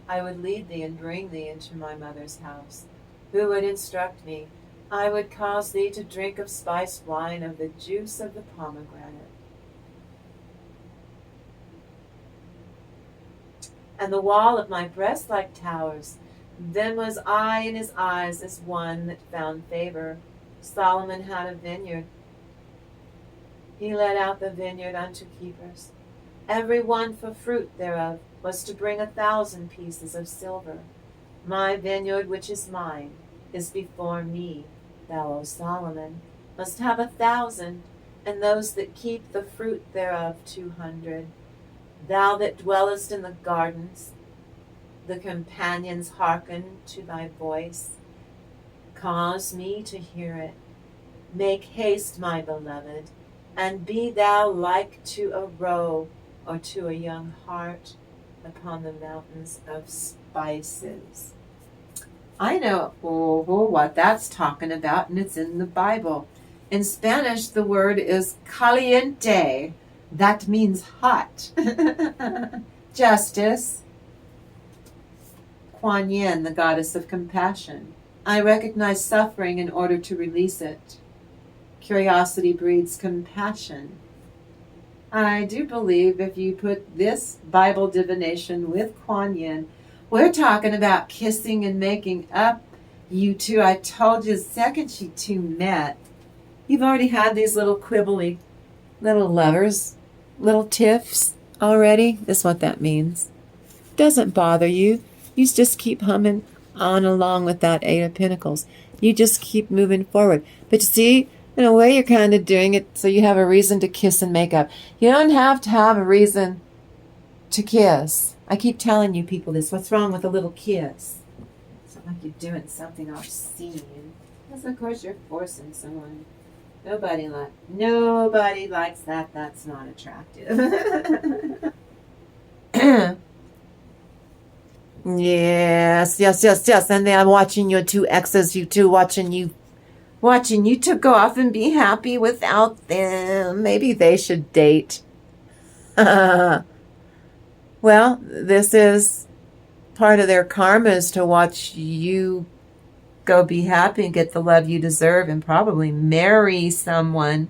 I would lead thee and bring thee into my mother's house. Who would instruct me? I would cause thee to drink of spiced wine, of the juice of the pomegranate. And the wall of my breast like towers. Then was I in his eyes as one that found favor. Solomon had a vineyard. He let out the vineyard unto keepers. Every one for fruit thereof was to bring 1,000 pieces of silver. My vineyard, which is mine, is before me. Thou, O Solomon, must have 1,000, and those that keep the fruit thereof 200. Thou that dwellest in the gardens, the companions hearken to thy voice. Cause me to hear it. Make haste, my beloved, and be thou like to a roe or to a young hart upon the mountains of spices. I know what that's talking about, and it's in the Bible. In Spanish, the word is caliente. That means hot. Justice. Kuan Yin, the goddess of compassion. I recognize suffering in order to release it. Curiosity breeds compassion. I do believe if you put this Bible divination with Kuan Yin, we're talking about kissing and making up. You two, I told you the second you two met, you've already had these little quibbly little lovers, little tiffs already. That's what that means. Doesn't bother you. You just keep humming on along with that Eight of Pentacles. You just keep moving forward. But you see, in a way, you're kind of doing it so you have a reason to kiss and make up. You don't have to have a reason to kiss. I keep telling you people this. What's wrong with a little kiss? It's not like you're doing something obscene. Because, of course, you're forcing someone. Nobody likes that. That's not attractive. Yes. And they're watching your two exes, you two watching you to go off and be happy without them. Maybe they should date. Well, this is part of their karma, is to watch you go be happy and get the love you deserve and probably marry someone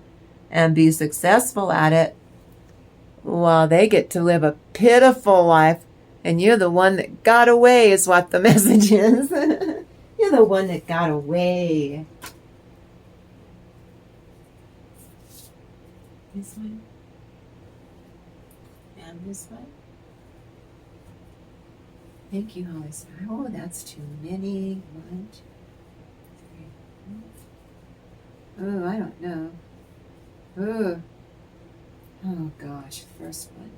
and be successful at it, while they get to live a pitiful life. And you're the one that got away, is what the message is. You're the one that got away. This one. And this one. Thank you, Holy Spirit. Oh, that's too many. 1, 2, 3. Oh, I don't know. Oh gosh, first one.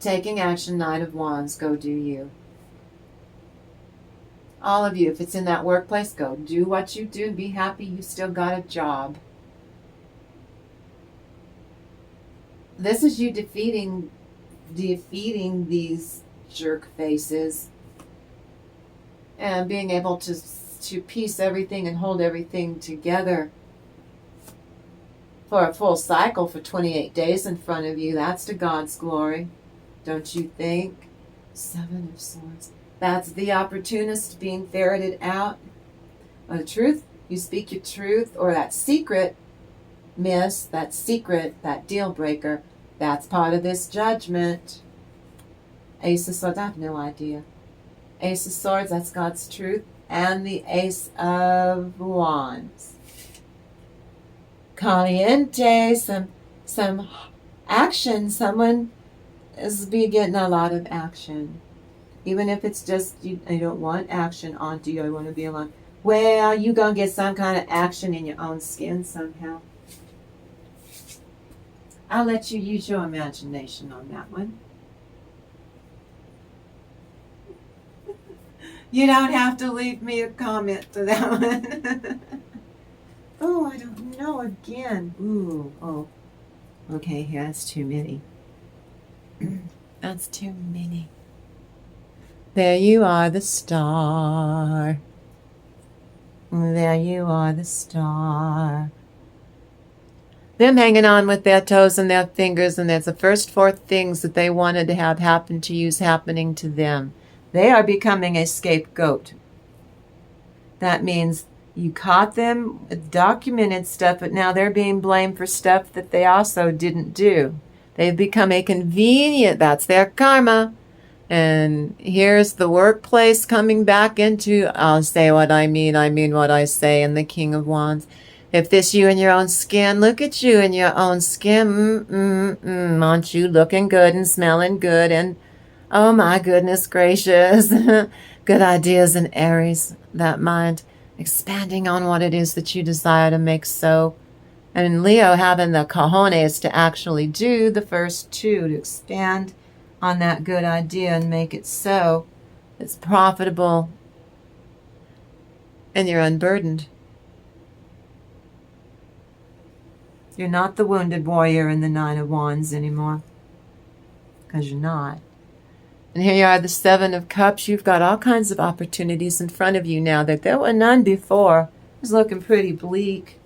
Taking action, Knight of Wands, go do you. All of you, if it's in that workplace, go do what you do. Be happy you still got a job. This is you defeating these jerk faces and being able to piece everything and hold everything together for a full cycle for 28 days in front of you. That's to God's glory. Don't you think? 7 of Swords. That's the opportunist being ferreted out. Or the truth, you speak your truth, or that secret miss, that secret, that deal breaker, that's part of this judgment. Ace of Swords, I have no idea. Ace of Swords, that's God's truth. And the Ace of Wands. Caliente, some action. Someone is be getting a lot of action. Even if it's just, you don't want action onto you, I want to be alone. Well, you going to get some kind of action in your own skin somehow. I'll let you use your imagination on that one. You don't have to leave me a comment to that one. Oh, I don't know again. Ooh, oh. Okay, yeah, that's too many. That's too many. There you are, the star. There you are, the star. Them hanging on with their toes and their fingers, and that's the first 4 things that they wanted to have happen to you is happening to them. They are becoming a scapegoat. That means you caught them with documented stuff, but now they're being blamed for stuff that they also didn't do. They've become a convenient, that's their karma. And here's the workplace coming back into, I'll say what I mean what I say, and the King of Wands. If this you in your own skin, look at you in your own skin. Aren't you looking good and smelling good? And oh my goodness gracious. Good ideas in Aries, that mind expanding on what it is that you desire to make so. And Leo having the cojones to actually do the first 2, to expand on that good idea and make it so. It's profitable and you're unburdened. You're not the wounded warrior in the 9 of Wands anymore, because you're not. And here you are, the 7 of Cups. You've got all kinds of opportunities in front of you now that there were none before. It was looking pretty bleak.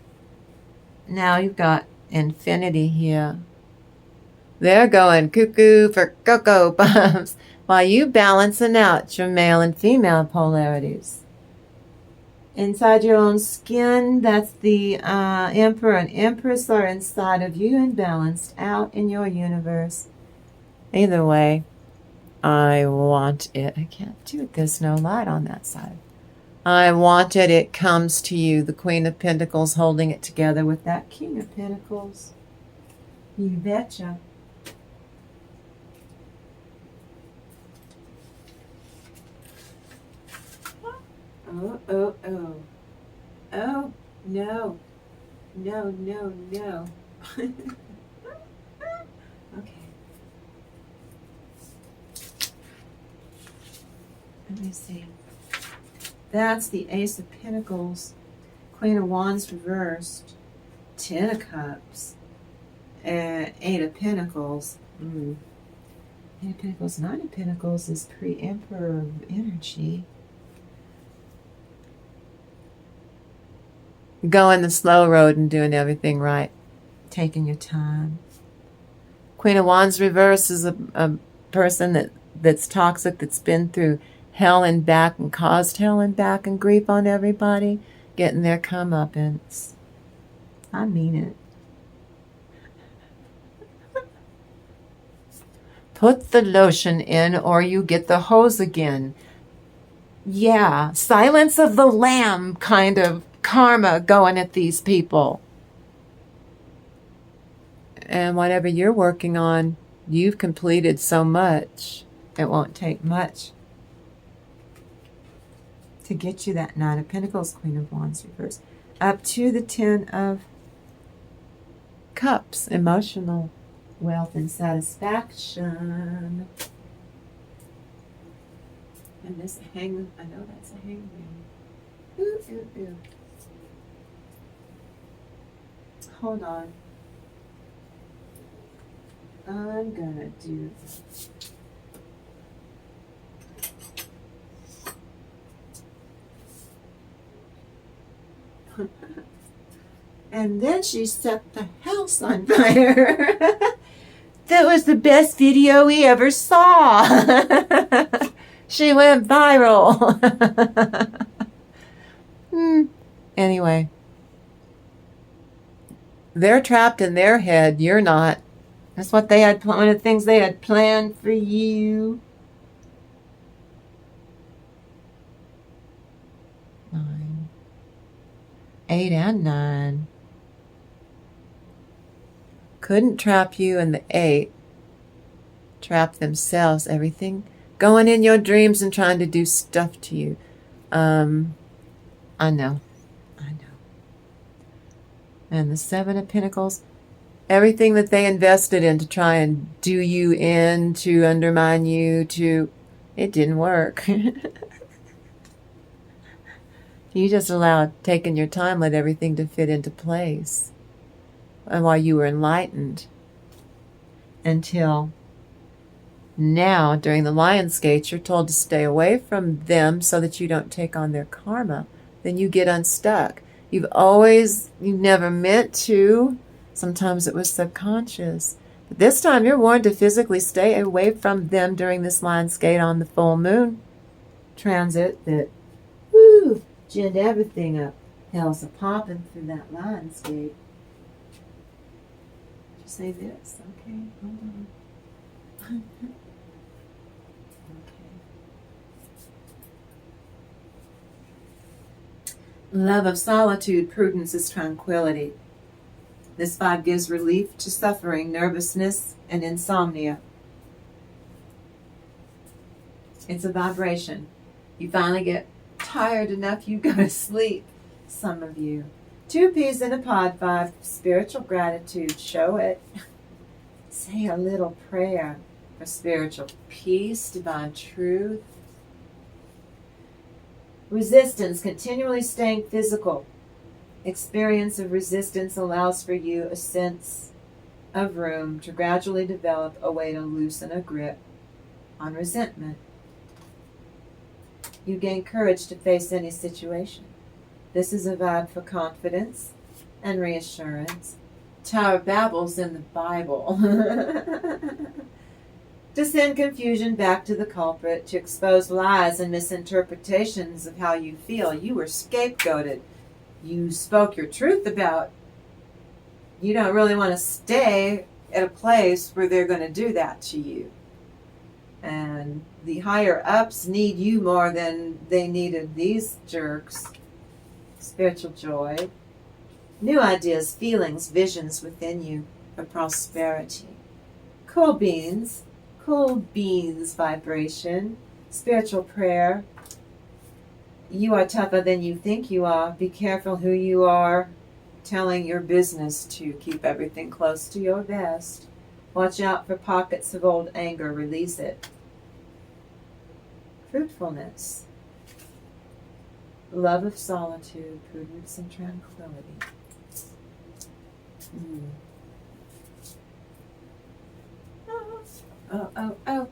Now you've got infinity here. They're going cuckoo for Cocoa Puffs while you balancing out your male and female polarities. Inside your own skin, that's the Emperor and Empress are inside of you and balanced out in your universe. Either way, I want it. I can't do it. There's no light on that side. I want it. It comes to you. The Queen of Pentacles holding it together with that King of Pentacles. You betcha. Oh, oh, oh. Oh, no. No, no, no. Okay. Let me see. That's the Ace of Pentacles. Queen of Wands reversed. 10 of Cups. 8 of Pentacles. 8 of Pentacles. 9 of Pentacles is pre-Emperor energy. Going the slow road and doing everything right. Taking your time. Queen of Wands reverse is a person that's toxic, that's been through hell and back and caused hell and back and grief on everybody, getting their comeuppance. I mean it. Put the lotion in or you get the hose again. Yeah, Silence of the Lamb kind of karma going at these people. And whatever you're working on, you've completed so much. It won't take much to get you that 9 of Pentacles, Queen of Wands reverse, up to the 10 of Cups, emotional wealth and satisfaction. And this hangman, I know that's a hangman. Ooh, ooh, ooh. Hold on. I'm gonna do and then she set the house on fire. That was the best video we ever saw. She went viral. Anyway. They're trapped in their head. You're not. That's what they had. One of the things they had planned for you. 8 and 9. Couldn't trap you in the 8. Trap themselves. Everything going in your dreams and trying to do stuff to you. I know. And the 7 of Pentacles. Everything that they invested in to try and do you in, to undermine you, it didn't work. You just allowed, taking your time, let everything to fit into place. And while you were enlightened. Until now, during the Lion's Gate, you're told to stay away from them so that you don't take on their karma. Then you get unstuck. You never meant to. Sometimes it was subconscious. But this time you're warned to physically stay away from them during this Lion's Gate on the full moon transit that, ginned everything up. Hell's a-popping through that Lion's Gate. Did you say this? Okay, hold on. Love of solitude, prudence is tranquility. This 5 gives relief to suffering, nervousness, and insomnia. It's a vibration. You finally get tired enough, you go to sleep. Some of you. 2 peas in a pod, 5 spiritual gratitude. Show it. Say a little prayer for spiritual peace, divine truth. Resistance, continually staying physical. Experience of resistance allows for you a sense of room to gradually develop a way to loosen a grip on resentment. You gain courage to face any situation. This is a vibe for confidence and reassurance. Tower of Babel's in the Bible. To send confusion back to the culprit, to expose lies and misinterpretations of how you feel. You were scapegoated. You spoke your truth about. You don't really want to stay at a place where they're going to do that to you. And the higher ups need you more than they needed these jerks. Spiritual joy. New ideas, feelings, visions within you for prosperity. Cool beans vibration. Spiritual prayer. You are tougher than you think you are. Be careful who you are telling your business to. Keep everything close to your vest. Watch out for pockets of old anger. Release it. Fruitfulness. Love of solitude, prudence, and tranquility. Oh.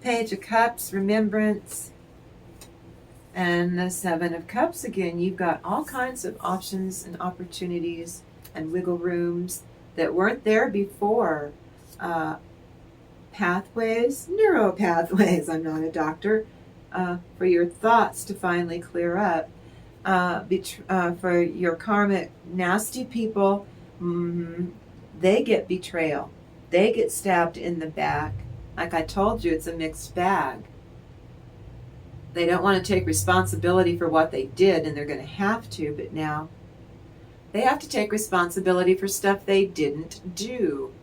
Page of Cups, remembrance, and the 7 of Cups again. You've got all kinds of options and opportunities and wiggle rooms that weren't there before. Pathways, neural pathways, I'm not a doctor, for your thoughts to finally clear up. For your karmic nasty people, they get betrayal. They get stabbed in the back. Like I told you, it's a mixed bag. They don't want to take responsibility for what they did, and they're going to have to, but now they have to take responsibility for stuff they didn't do.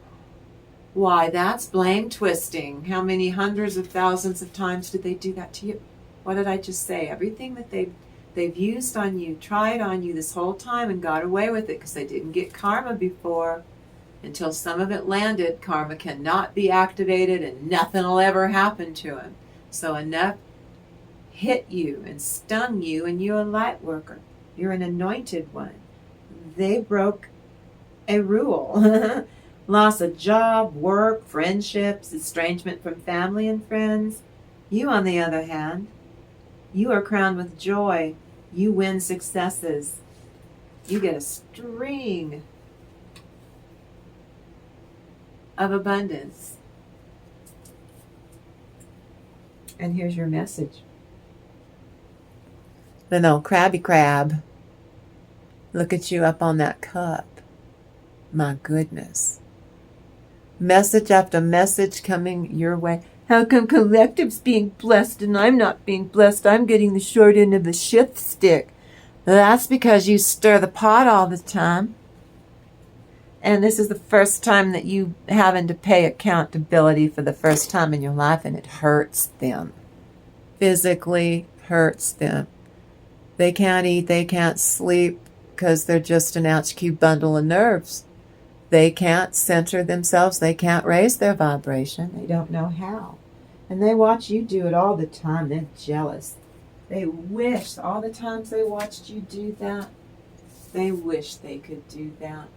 Why, that's blame twisting. How many hundreds of thousands of times did they do that to you? What did I just say? Everything that they've used on you, tried on you this whole time and got away with it because they didn't get karma before. Until some of it landed, karma cannot be activated and nothing will ever happen to him. So enough hit you and stung you, and you're a light worker. You're an anointed one. They broke a rule. Loss of job, work, friendships, estrangement from family and friends. You, on the other hand, you are crowned with joy. You win successes. You get a string of abundance. And here's your message. Then old Crabby Crab, look at you up on that cup. My goodness. Message after message coming your way. How come Collective's being blessed and I'm not being blessed? I'm getting the short end of the shift stick. That's because you stir the pot all the time. And this is the first time that you having to pay accountability for the first time in your life, and it hurts them. Physically hurts them. They can't eat, they can't sleep because they're just an ouch-cube bundle of nerves. They can't center themselves. They can't raise their vibration. They don't know how. And they watch you do it all the time. They're jealous. They wish all the times they watched you do that, they wish they could do that.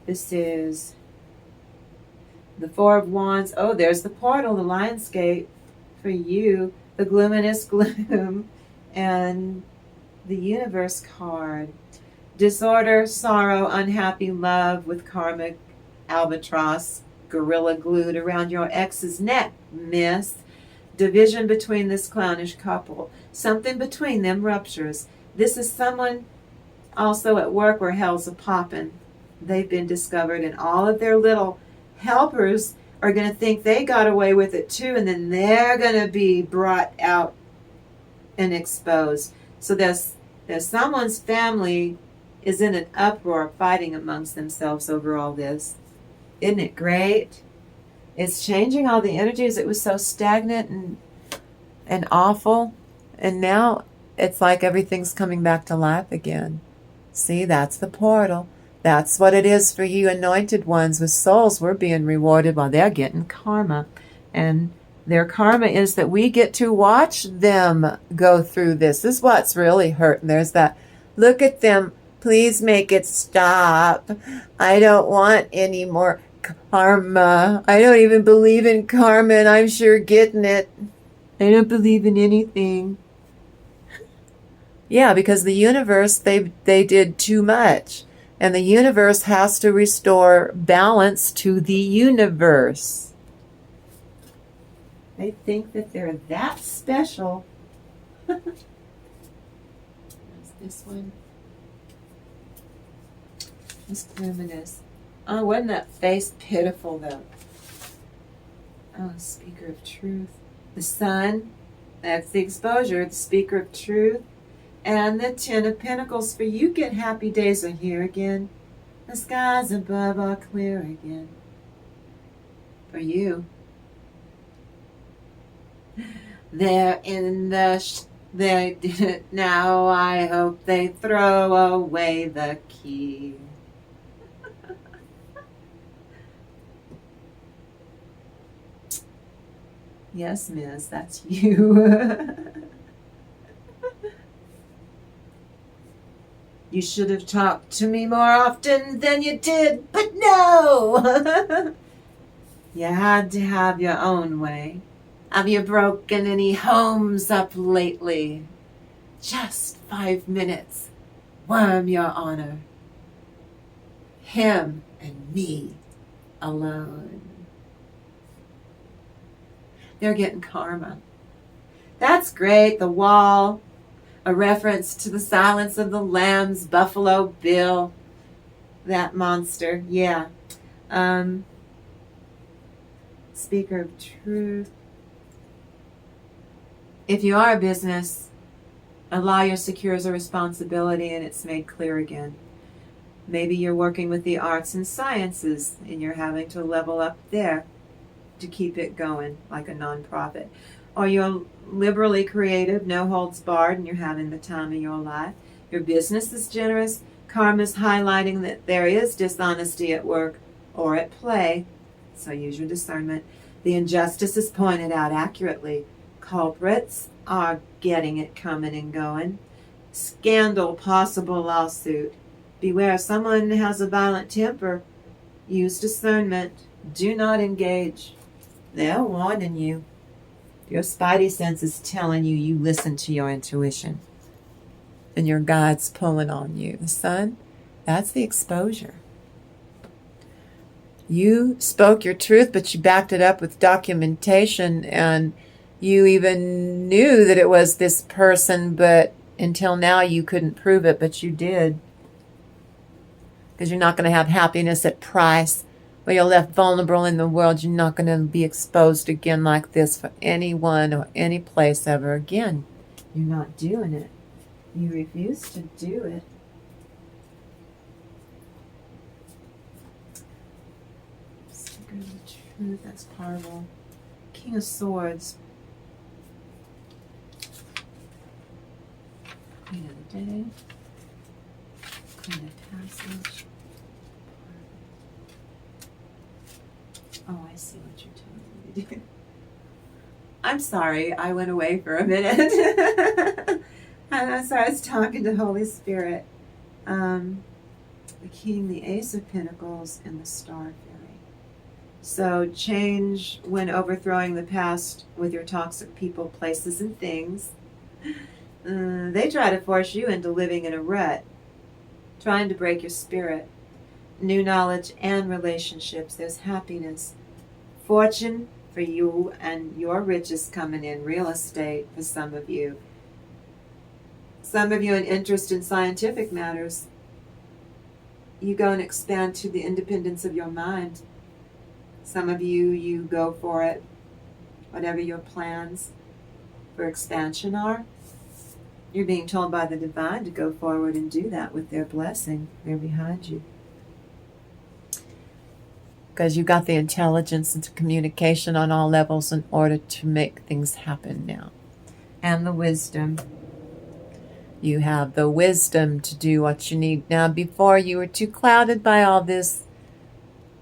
This is the Four of Wands. Oh, there's the portal, the Lionsgate for you, the gloominess gloom, and the Universe card. Disorder, sorrow, unhappy love with karmic albatross, gorilla glued around your ex's neck, miss. Division between this clownish couple. Something between them ruptures. This is someone also at work where hell's a poppin'. They've been discovered, and all of their little helpers are going to think they got away with it too, and then they're going to be brought out and exposed. So there's someone's family is in an uproar, fighting amongst themselves over all this. Isn't it great? It's changing all the energies. It was so stagnant and awful, and now it's like everything's coming back to life again. See, that's the portal. That's what it is for you anointed ones with souls. We're being rewarded while they're getting karma. And their karma is that we get to watch them go through this. This is what's really hurting. There's that, look at them, please make it stop. I don't want any more karma. I don't even believe in karma, and I'm sure getting it. I don't believe in anything. Yeah, because the universe, they did too much. And the universe has to restore balance to the universe. They think that they're that special. What's this one? It's luminous. Oh, wasn't that face pitiful, though? Oh, speaker of truth. The sun, that's the exposure, the speaker of truth. And the Ten of Pentacles. For you, get happy days are here again. The skies above are clear again. For you. They're in the... they did it now. I hope they throw away the key. Yes, miss, that's you. You should have talked to me more often than you did, but no! You had to have your own way. Have you broken any homes up lately? Just 5 minutes. Worm your honor. Him and me alone. They're getting karma. That's great. The Wall. A reference to the Silence of the Lambs, Buffalo Bill, that monster. Yeah. Speaker of truth. If you are a business, a lawyer secures a responsibility and it's made clear again. Maybe you're working with the arts and sciences and you're having to level up there to keep it going like a nonprofit. Or you're liberally creative, no holds barred, and you're having the time of your life. Your business is generous. Karma's highlighting that there is dishonesty at work or at play, so use your discernment. The injustice is pointed out accurately. Culprits are getting it coming and going. Scandal, possible lawsuit. Beware, someone has a violent temper. Use discernment. Do not engage. They're warning you. Your spidey sense is telling you, you listen to your intuition. And your guide's pulling on you. The sun, that's the exposure. You spoke your truth, but you backed it up with documentation, and you even knew that it was this person, but until now you couldn't prove it, but you did. Because you're not going to have happiness at price where you're left vulnerable in the world. You're not going to be exposed again like this for anyone or any place ever again. You're not doing it. You refuse to do it. Sticker of the truth, that's powerful. King of Swords. Queen of the Day. Queen of Passage. Oh, I see what you're telling me to do. I'm sorry, I went away for a minute. I'm sorry, I was talking to Holy Spirit. The King, the Ace of Pentacles, and the Star Fairy. So change when overthrowing the past with your toxic people, places, and things. They try to force you into living in a rut, trying to break your spirit. New knowledge and relationships. There's happiness. Fortune for you and your riches coming in. Real estate for some of you. Some of you an interest in scientific matters. You go and expand to the independence of your mind. Some of you, you go for it. Whatever your plans for expansion are. You're being told by the divine to go forward and do that with their blessing. They're behind you. Because you got the intelligence and communication on all levels in order to make things happen now. And the wisdom. You have the wisdom to do what you need now. Before, you were too clouded by all this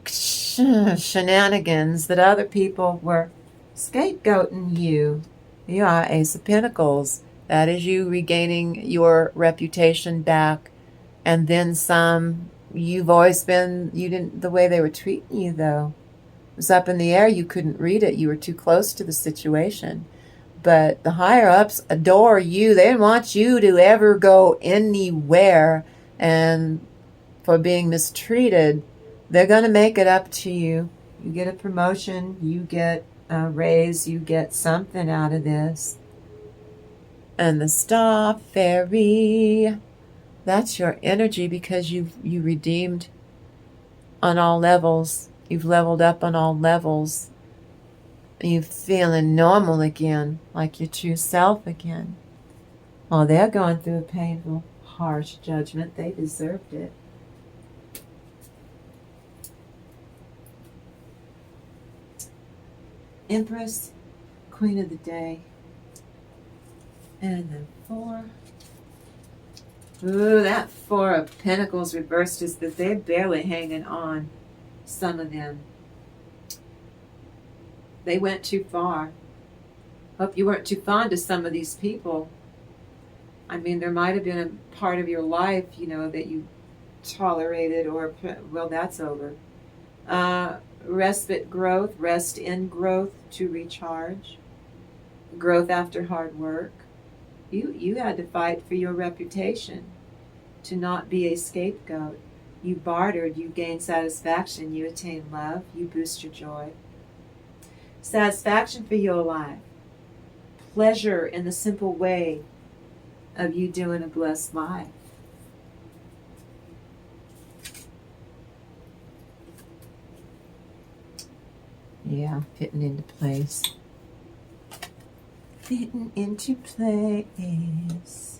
shenanigans that other people were scapegoating you. You are Ace of Pentacles. That is you regaining your reputation back. And then some. You've always been, the way they were treating you, though. It was up in the air. You couldn't read it. You were too close to the situation. But the higher-ups adore you. They didn't want you to ever go anywhere. And for being mistreated, they're going to make it up to you. You get a promotion. You get a raise. You get something out of this. And the Star Fairy... That's your energy because you redeemed on all levels. You've leveled up on all levels. And you're feeling normal again, like your true self again. Well, they're going through a painful, harsh judgment. They deserved it. Empress, Queen of the Day. And then 4. Ooh, that 4 of Pentacles reversed is that they're barely hanging on, some of them. They went too far. Hope you weren't too fond of some of these people. I mean, there might have been a part of your life, that you tolerated or, well, that's over. Respite growth, rest in growth to recharge. Growth after hard work. You had to fight for your reputation, to not be a scapegoat. You bartered, you gained satisfaction, you attained love, you boost your joy. Satisfaction for your life. Pleasure in the simple way of you doing a blessed life. Yeah, fitting into place. Fitting into place.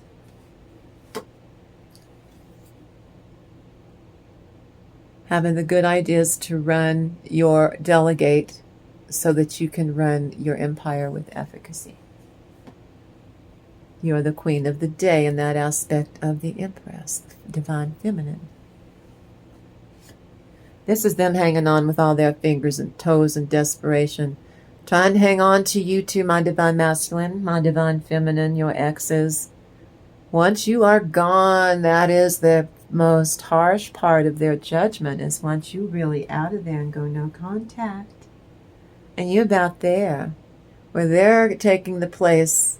Having the good ideas to run your delegate so that you can run your empire with efficacy. You're the Queen of the Day in that aspect of the Empress, Divine Feminine. This is them hanging on with all their fingers and toes in desperation. Trying to hang on to you too, my Divine Masculine, my Divine Feminine, your exes. Once you are gone, that is the most harsh part of their judgment, is once you really out of there and go no contact. And you're about there, where they're taking the place,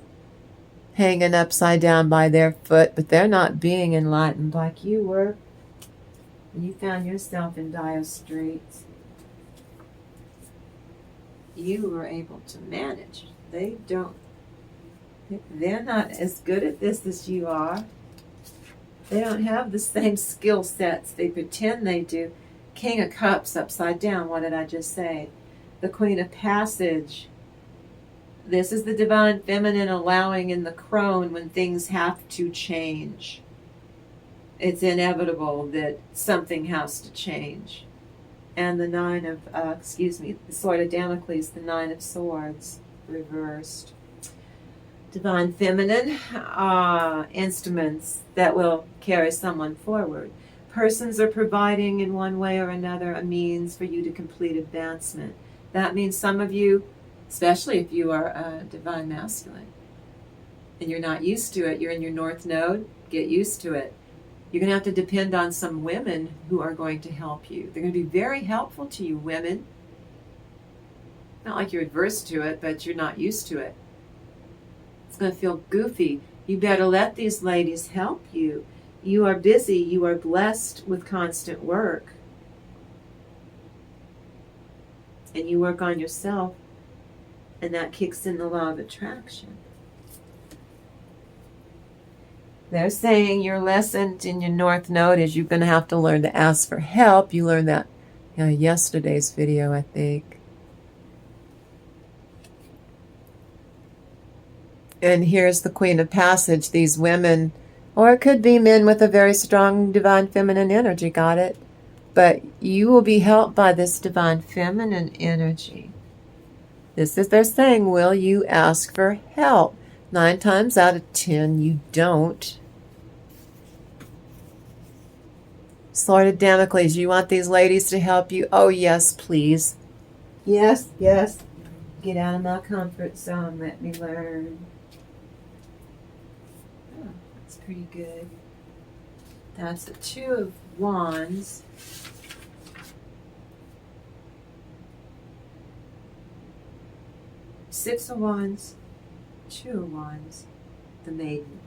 hanging upside down by their foot, but they're not being enlightened like you were. And you found yourself in dire straits. You were able to manage. They're not as good at this as you are. They don't have the same skill sets. They pretend they do. King of Cups upside down. What did I just say? The Queen of Passage. This is the divine feminine allowing in the crone when things have to change. It's inevitable that something has to change. And the Nine of, the Sword of Damocles, the Nine of Swords, reversed. Divine feminine, instruments that will carry someone forward. Persons are providing in one way or another a means for you to complete advancement. That means some of you, especially if you are a divine masculine, and you're not used to it, you're in your North Node, get used to it. You're going to have to depend on some women who are going to help you. They're going to be very helpful to you, women. Not like you're adverse to it, but you're not used to it. It's going to feel goofy. You better let these ladies help you. You are busy. You are blessed with constant work. And you work on yourself, and that kicks in the law of attraction. They're saying your lesson in your North Node is you're going to have to learn to ask for help. You learned that in yesterday's video, I think. And here's the Queen of Passage. These women, or it could be men with a very strong divine feminine energy, got it? But you will be helped by this divine feminine energy. This is, they're saying, will you ask for help? 9 times out of 10, you don't. Sword of Damocles, you want these ladies to help you? Oh, yes, please. Yes, yes. Get out of my comfort zone. Let me learn. Oh, that's pretty good. That's the Two of Wands. Six of Wands. Two of Wands. The Maiden.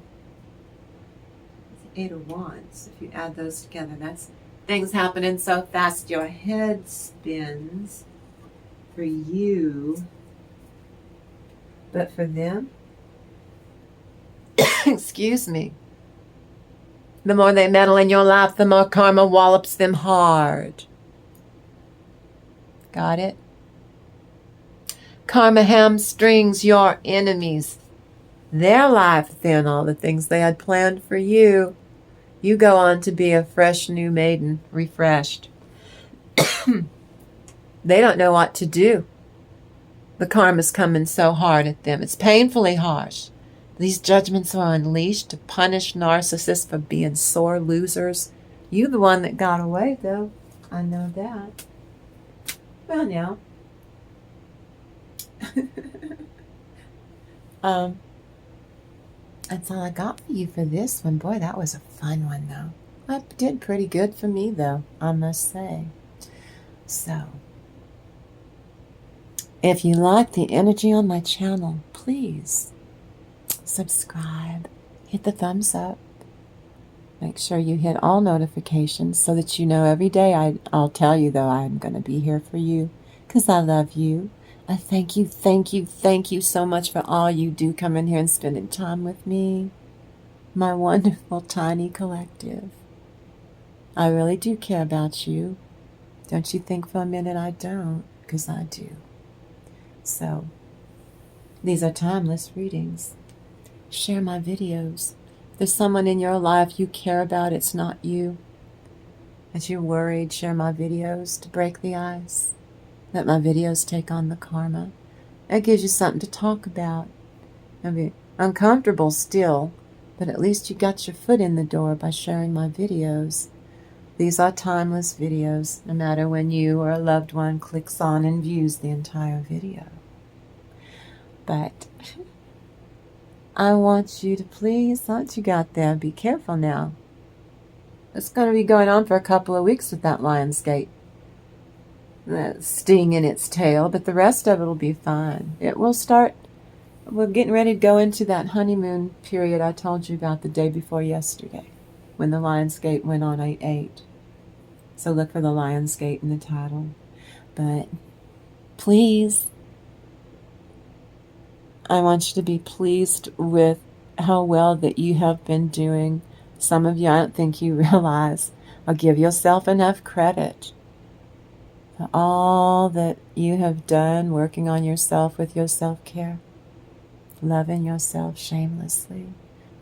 Eight of Wands. If you add those together, that's things happening so fast your head spins for you. But for them, excuse me, the more they meddle in your life, the more karma wallops them hard. Got it? Karma hamstrings your enemies. Their life, then, all the things they had planned for you. You go on to be a fresh new maiden, refreshed. They don't know what to do. The karma's coming so hard at them. It's painfully harsh. These judgments are unleashed to punish narcissists for being sore losers. You the one that got away, though. I know that. Well, now. That's all I got for you for this one. Boy, that was a fun one, though. That did pretty good for me, though, I must say. So, if you like the energy on my channel, please subscribe. Hit the thumbs up. Make sure you hit all notifications so that you know every day I'll tell you, though, I'm going to be here for you because I love you. I thank you so much for all you do coming here and spending time with me, my wonderful tiny collective. I really do care about you. Don't you think for a minute I don't, because I do. So, these are timeless readings. Share my videos. If there's someone in your life you care about, it's not you, that you're worried, share my videos to break the ice. Let my videos take on the karma. It gives you something to talk about. It'll be uncomfortable still, but at least you got your foot in the door by sharing my videos. These are timeless videos, no matter when you or a loved one clicks on and views the entire video. But I want you to please, once you got there, be careful now. It's going to be going on for a couple of weeks with that Lionsgate. That sting in its tail, but the rest of it will be fine. It will start, we're getting ready to go into that honeymoon period I told you about the day before yesterday, when the Lionsgate went on 8/8. So look for the Lionsgate in the title. But please, I want you to be pleased with how well that you have been doing. Some of you, I don't think you realize, or give yourself enough credit. for all that you have done working on yourself with your self-care, loving yourself shamelessly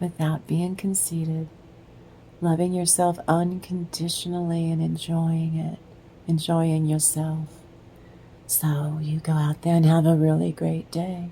without being conceited, loving yourself unconditionally and enjoying it, enjoying yourself. So you go out there and have a really great day.